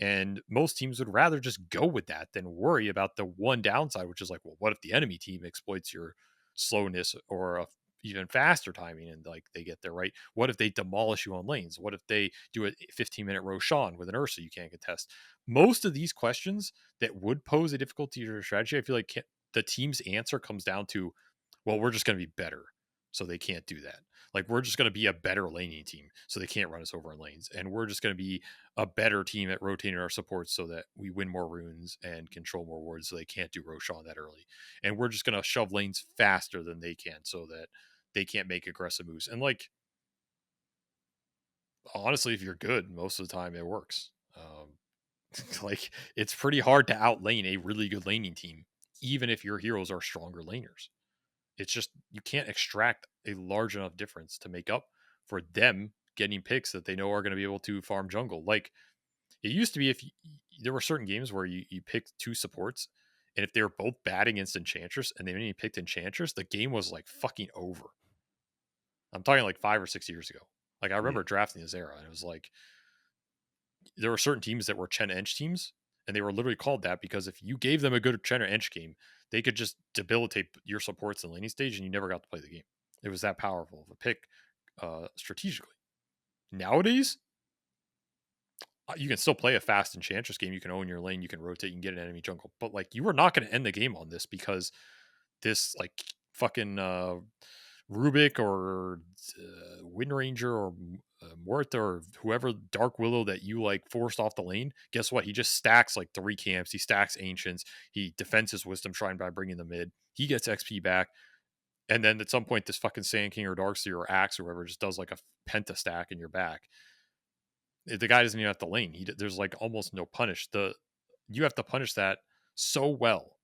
And most teams would rather just go with that than worry about the one downside, which is like, well, what if the enemy team exploits your slowness or a even faster timing and like they get there right? What if they demolish you on lanes? What if they do a 15-minute Roshan with an Ursa you can't contest? Most of these questions that would pose a difficulty to your strategy, I feel like the team's answer comes down to, well, we're just going to be better. So they can't do that. Like, we're just going to be a better laning team. So they can't run us over in lanes. And we're just going to be a better team at rotating our supports so that we win more runes and control more wards so they can't do Roshan that early. And we're just going to shove lanes faster than they can so that they can't make aggressive moves. And, like, honestly, if you're good, most of the time it works. Like, it's pretty hard to outlane a really good laning team, even if your heroes are stronger laners. It's just you can't extract a large enough difference to make up for them getting picks that they know are going to be able to farm jungle. Like it used to be, if there were certain games where you picked two supports, and if they were both bad against Enchantress and they only picked Enchantress, the game was like fucking over. I'm talking like 5 or 6 years ago. Like I Yeah. remember drafting this era, and it was like there were certain teams that were Chen Ench teams, and they were literally called that because if you gave them a good Chen or Ench game, they could just debilitate your supports in the laning stage, and you never got to play the game. It was that powerful of a pick strategically. Nowadays, you can still play a fast Enchantress game. You can own your lane, you can rotate, you can get an enemy jungle, but like you are not going to end the game on this because this like fucking Rubik or Wind Ranger or Morta or whoever Dark Willow that you like forced off the lane. Guess what? He just stacks like 3 camps. He stacks Ancients. He defends his Wisdom Shrine by bringing the mid. He gets XP back. And then at some point, this fucking Sand King or Darkseer or Axe or whoever just does like a penta stack in your back. The guy doesn't even have to lane. There's like almost no punish. You have to punish that so well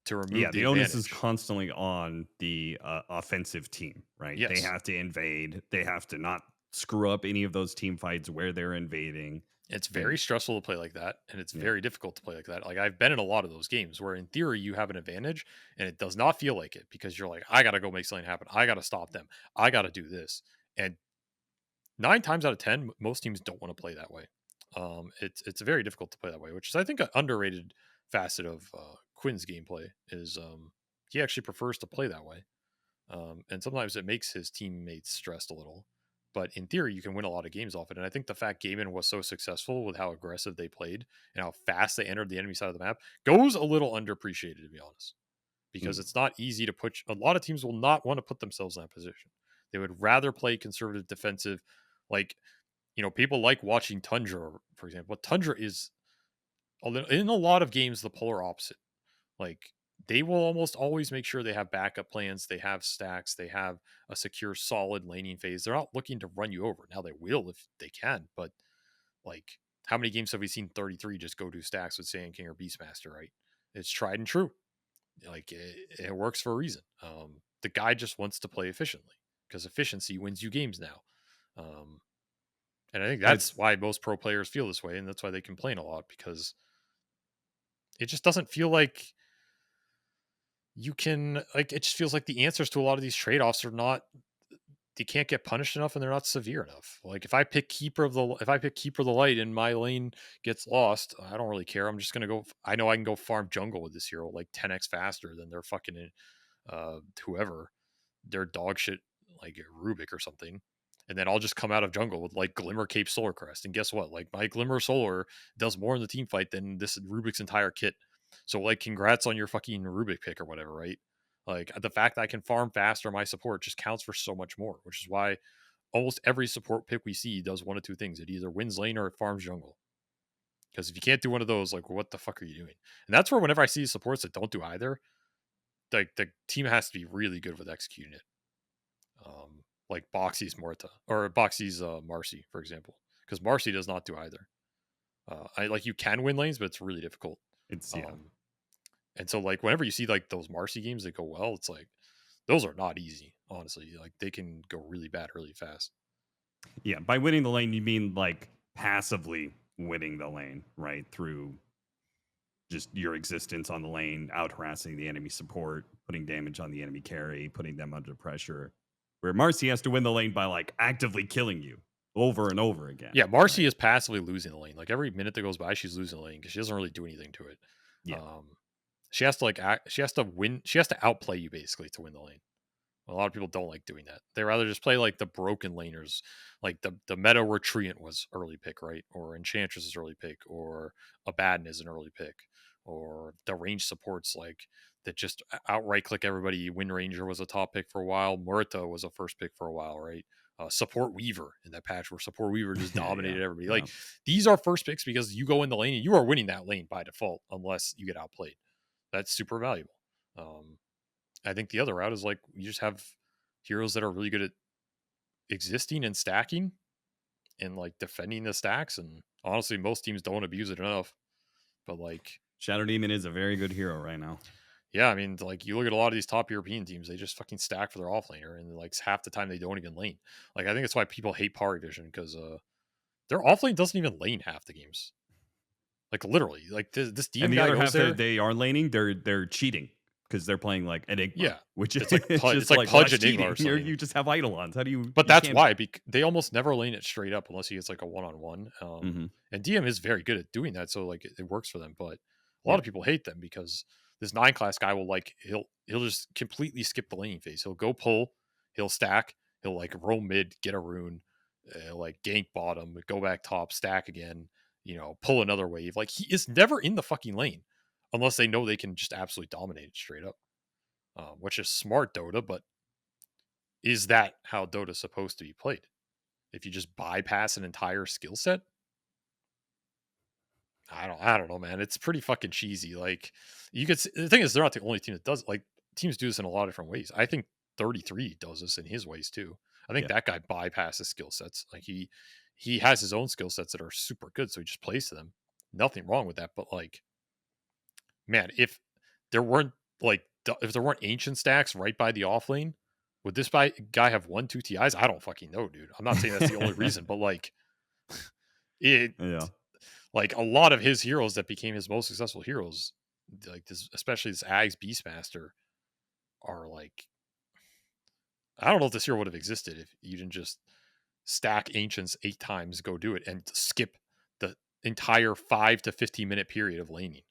to remove Yeah, the the onus is advantage. constantly on the offensive team, right? They Yes, have to invade. They have to not screw up any of those team fights where they're invading. it's very And stressful to play like that, and it's yeah, very difficult to play like that. Like I've been in a lot of those games where, in theory, you have an advantage, and it does not feel like it because you're like, I gotta go make something happen. I gotta stop them. I gotta do this. And 9 times out of 10, most teams don't want to play that way. It's very difficult to play that way, which is I think an underrated facet of Quinn's gameplay is he actually prefers to play that way, and sometimes it makes his teammates stressed a little. But in theory, you can win a lot of games off it. And I think the fact Gaiman was so successful with how aggressive they played and how fast they entered the enemy side of the map goes a little underappreciated, to be honest, because mm, it's not easy to put. A lot of teams will not want to put themselves in that position. They would rather play conservative defensive, like people like watching Tundra, for example. But Tundra is in a lot of games the polar opposite. Like they will almost always make sure they have backup plans, they have stacks, they have a secure, solid laning phase. They're not looking to run you over. Now they will if they can, but like how many games have we seen 33 just go do stacks with Sand King or Beastmaster, right? It's tried and true. Like it works for a reason. The guy just wants to play efficiently because efficiency wins you games now. Um, and I think that's it's why most pro players feel this way, and that's why they complain a lot because it just doesn't feel like you can like it just feels like the answers to a lot of these trade-offs are not they can't get punished enough and they're not severe enough. Like if I pick Keeper of the Light and my lane gets lost, I don't really care. I'm just gonna go. I know I can go farm jungle with this hero like 10x faster than their fucking whoever their dog shit like Rubik or something. And then I'll just come out of jungle with like Glimmer Cape Solar Crest. And guess what? Like my Glimmer Solar does more in the team fight than this Rubik's entire kit. So like congrats on your fucking Rubik pick or whatever, right? Like the fact that I can farm faster my support just counts for so much more, which is why almost every support pick we see does one of two things. It either wins lane or it farms jungle. Because if you can't do one of those, like what the fuck are you doing? And that's where whenever I see supports that don't do either, like the team has to be really good with executing it. Like Boxy's Morta or Boxy's Marcy, for example, because Marcy does not do either. I like you can win lanes, but it's really difficult. it's yeah. And so like whenever you see like those Marcy games that go well, it's like those are not easy. honestly. Like, they can go really bad really fast. Yeah, by winning the lane, you mean like passively winning the lane, right? Through just your existence on the lane, out harassing the enemy support, putting damage on the enemy carry, putting them under pressure. Where Marcy has to win the lane by like actively killing you over and over again. Yeah, Marcy right? is passively losing the lane. Like, every minute that goes by, she's losing the lane because she doesn't really do anything to it. Yeah. She has to she has to win. She has to outplay you basically to win the lane. A lot of people don't like doing that. They rather just play like the broken laners, like the meta where Treant was early pick, right? Or Enchantress is early pick, or Abaddon is an early pick, or the range supports like that just outright click everybody. Wind Ranger was a top pick for a while. Murta was a first pick for a while, right? Support Weaver in that patch where Support Weaver just dominated everybody. Like, these are first picks because you go in the lane and you are winning that lane by default unless you get outplayed. That's super valuable. I think the other route is like you just have heroes that are really good at existing and stacking and like defending the stacks. And honestly, most teams don't abuse it enough. But like, Shadow Demon is a very good hero right now. yeah, I mean, like, you look at a lot of these top European teams, they just fucking stack for their offlaner, and like half the time they don't even lane. Like, I think that's why people hate Power Vision because their offlane doesn't even lane half the games. Like, literally, like this DM And the guy other goes half there. that they are laning, they're cheating because they're playing like Enigma. Yeah, which it's like it's it's just like Pudge Enigma or something. You just have Eidolons. How do you? But you that's can't- why they almost never lane it straight up unless he gets like a one-on-one. Mhm. And DM is very good at doing that, so like it works for them. But a lot Yeah. of people hate them because this 9 class guy will like he'll just completely skip the laning phase. He'll go pull, he'll stack, he'll like roll mid, get a rune, like gank bottom, go back top, stack again, pull another wave. Like, he is never in the fucking lane unless they know they can just absolutely dominate it straight up, which is smart Dota, but is that how Dota's supposed to be played? If you just bypass an entire skill set? I don't know, man. It's pretty fucking cheesy. Like, the thing is, they're not the only team that does it. Like, teams do this in a lot of different ways. I think 33 does this in his ways too. I think that guy bypasses skill sets. Like, he has his own skill sets that are super good, so he just plays to them. Nothing wrong with that, but like, man, if there weren't ancient stacks right by the off lane, would this guy have 1-2 TIs? I don't fucking know, dude. I'm not saying that's the only reason, but like, like, a lot of his heroes that became his most successful heroes, like this, especially this Ags Beastmaster, are like, I don't know if this hero would have existed if you didn't just stack ancients 8 times, go do it, and skip the entire 5 to 15 minute period of laning.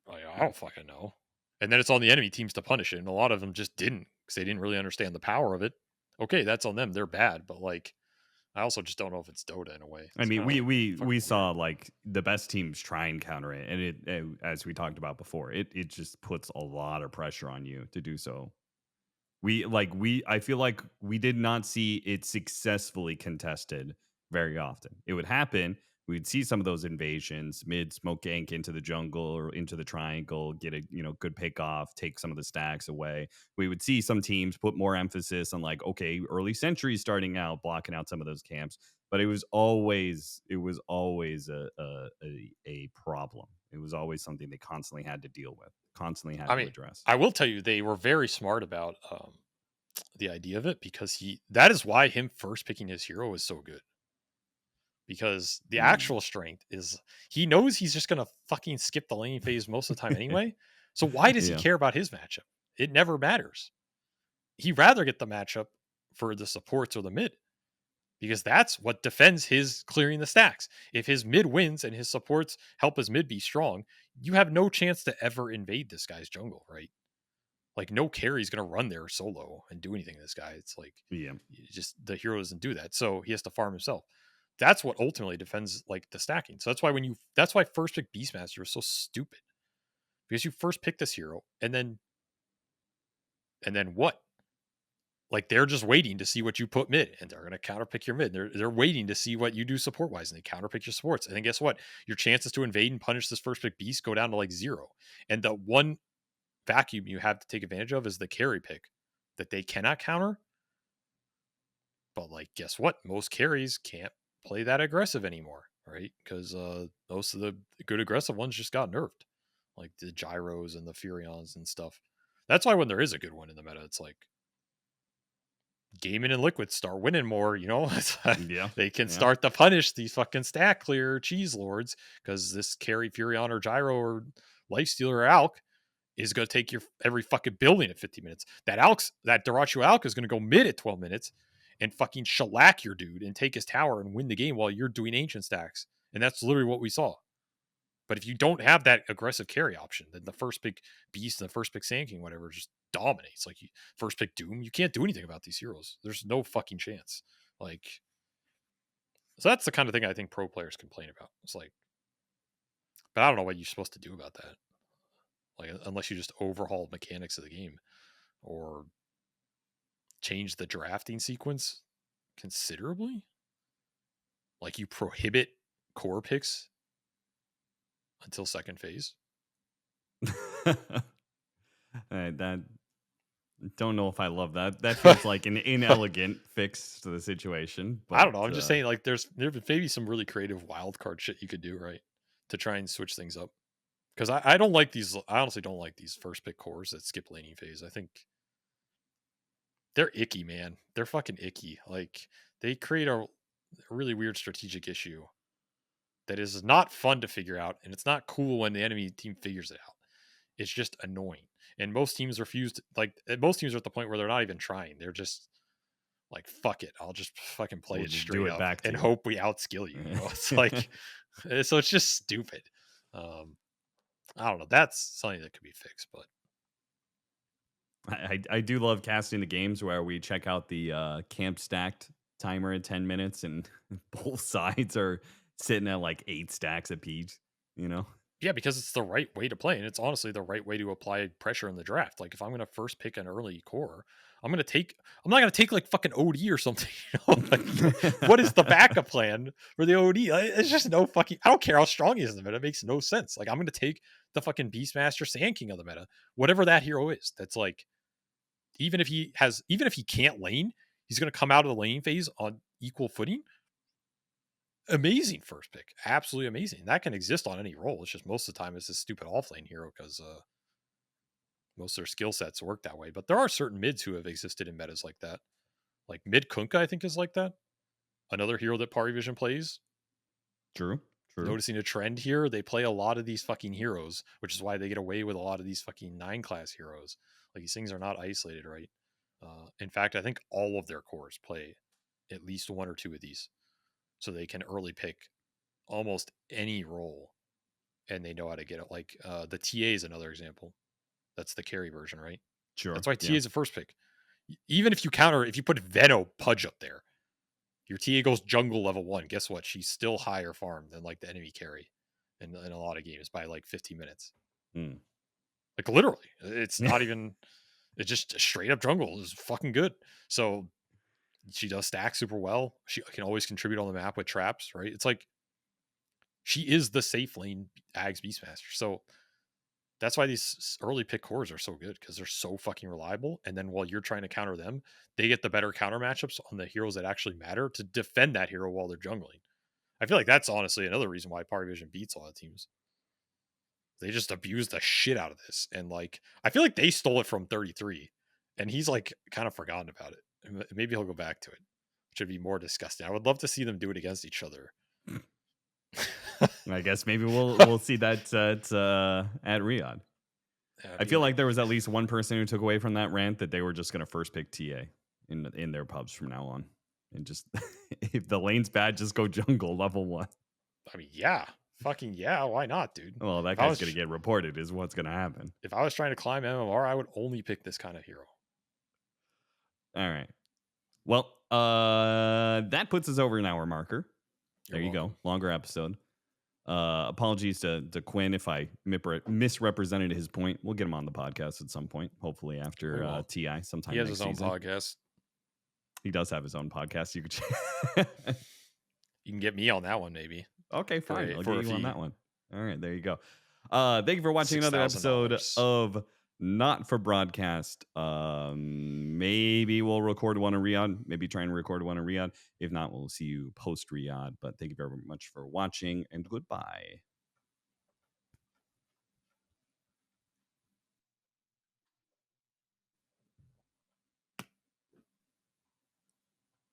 Like, I don't fucking know. And then it's on the enemy teams to punish it, and a lot of them just didn't because they didn't really understand the power of it. Okay, that's on them. They're bad, but like, I also just don't know if it's Dota in a way. I mean, we weird. saw like the best teams try and counter it, and it as we talked about before, it just puts a lot of pressure on you to do so. I feel like we did not see it successfully contested very often. It would happen. We'd see some of those invasions, mid smoke gank into the jungle or into the triangle, get a good pick off, take some of the stacks away. We would see some teams put more emphasis on like, okay, early sentries starting out, blocking out some of those camps. But it was always a problem. It was always something they constantly had to deal with, constantly had to address. I will tell you, they were very smart about the idea of it because that is why him first picking his hero is so good. Because the actual strength is he knows he's just gonna fucking skip the lane phase most of the time anyway. So why does he care about his matchup? It never matters. He'd rather get the matchup for the supports or the mid. Because that's what defends his clearing the stacks. If his mid wins and his supports help his mid be strong, you have no chance to ever invade this guy's jungle, right? Like, no carry's going to run there solo and do anything to this guy. It's like, just the hero doesn't do that. So he has to farm himself. That's what ultimately defends like the stacking. So that's why first pick Beastmaster is so stupid. Because you first pick this hero and then what? Like, they're just waiting to see what you put mid, and they're going to counterpick your mid. They're waiting to see what you do support wise, and they counterpick your supports. And then guess what? Your chances to invade and punish this first pick beast go down to like 0. And the one vacuum you have to take advantage of is the carry pick that they cannot counter. But like, guess what? Most carries can't play that aggressive anymore, right? Because most of the good aggressive ones just got nerfed, like the gyros and the Furions and stuff. That's why when there is a good one in the meta, it's like Gaming and Liquid start winning more, you know? Yeah. They can Yeah. start to punish these fucking stack clear cheese lords because this carry Furion or Gyro or Lifestealer or Alk is going to take your every fucking building at 50 minutes. That Dyrachyo Alk is going to go mid at 12 minutes and fucking shellac your dude and take his tower and win the game while you're doing ancient stacks. And that's literally what we saw. But if you don't have that aggressive carry option, then the first pick Beast and the first pick Sand King, whatever, just dominates. Like first pick Doom, you can't do anything about these heroes. There's no fucking chance. Like, so that's the kind of thing I think pro players complain about. It's like, but I don't know what you're supposed to do about that. Like, unless you just overhaul mechanics of the game or change the drafting sequence considerably. Like you prohibit core picks until second phase. That don't know if I love that. That feels like an inelegant fix to the situation. But, I don't know. I'm just saying, like, there maybe some really creative wild card shit you could do, right, to try and switch things up. Because I don't like these. I honestly don't like these first pick cores that skip laning phase. I think they're icky, man. They're fucking icky. Like they create a really weird strategic issue that is not fun to figure out, and it's not cool when the enemy team figures it out. It's just annoying, and most teams refuse. Most teams are at the point where they're not even trying. They're just like, fuck it, I'll just fucking play it straight up back and hope we outskill you. You know? It's like, so it's just stupid. I don't know. That's something that could be fixed, but I do love casting the games where we check out the camp stacked timer at 10 minutes and both sides are sitting at like 8 stacks apiece, you know? Yeah, because it's the right way to play. And it's honestly the right way to apply pressure in the draft. Like if I'm going to first pick an early core, I'm not going to take like fucking OD or something. You know? Like, what is the backup plan for the OD? It's just no fucking, I don't care how strong he is in the meta. It makes no sense. Like I'm going to take the fucking Beastmaster Sand King of the meta, whatever that hero is. That's like, even if he can't lane, he's going to come out of the lane phase on equal footing. Amazing first pick, absolutely amazing. That can exist on any role. It's just most of the time it's a stupid offlane hero because most of their skill sets work that way. But there are certain mids who have existed in metas like that. Like mid Kunkka, I think is like that. Another hero that Parivision plays. True. Noticing a trend here, they play a lot of these fucking heroes, which is why they get away with a lot of these fucking 9 class heroes. Like these things are not isolated, right? In fact, I think all of their cores play at least 1 or 2 of these. So they can early pick almost any role and they know how to get it. Like the TA is another example. That's the carry version, right? Sure. That's why TA is the first pick. Even if you put Veno Pudge up there, your TA goes jungle level 1. Guess what? She's still higher farm than like the enemy carry in a lot of games by like 15 minutes. Like literally, it's not even, it's just straight up jungle is fucking good. So she does stack super well. She can always contribute on the map with traps, right? It's like she is the safe lane Ags Beastmaster. So that's why these early pick cores are so good because they're so fucking reliable. And then while you're trying to counter them, they get the better counter matchups on the heroes that actually matter to defend that hero while they're jungling. I feel like that's honestly another reason why Parivision beats a lot of teams. They just abuse the shit out of this. And like, I feel like they stole it from 33 and he's like kind of forgotten about it. Maybe he'll go back to it, which would be more disgusting. I would love to see them do it against each other. I guess maybe we'll see that at Riyadh. Yeah, I feel like there was at least one person who took away from that rant that they were just going to first pick TA in their pubs from now on, and just if the lane's bad, just go jungle level 1. I mean, yeah, fucking yeah, why not, dude? Well, that guy's going to get reported is what's going to happen. If I was trying to climb MMR, I would only pick this kind of hero. All right. Well, that puts us over an hour marker. There you go. Longer episode. Apologies to Quinn if I misrepresented his point. We'll get him on the podcast at some point, hopefully after TI sometime. He has next his own season. podcast. He does have his own podcast. You can get me on that one, maybe. Okay, fine. I'll get you on that one. All right, there you go. Thank you for watching another episode of Not for Broadcast. Maybe we'll record one in Riyadh. Maybe try and record one in Riyadh. If not, we'll see you post Riyadh. But thank you very much for watching and goodbye.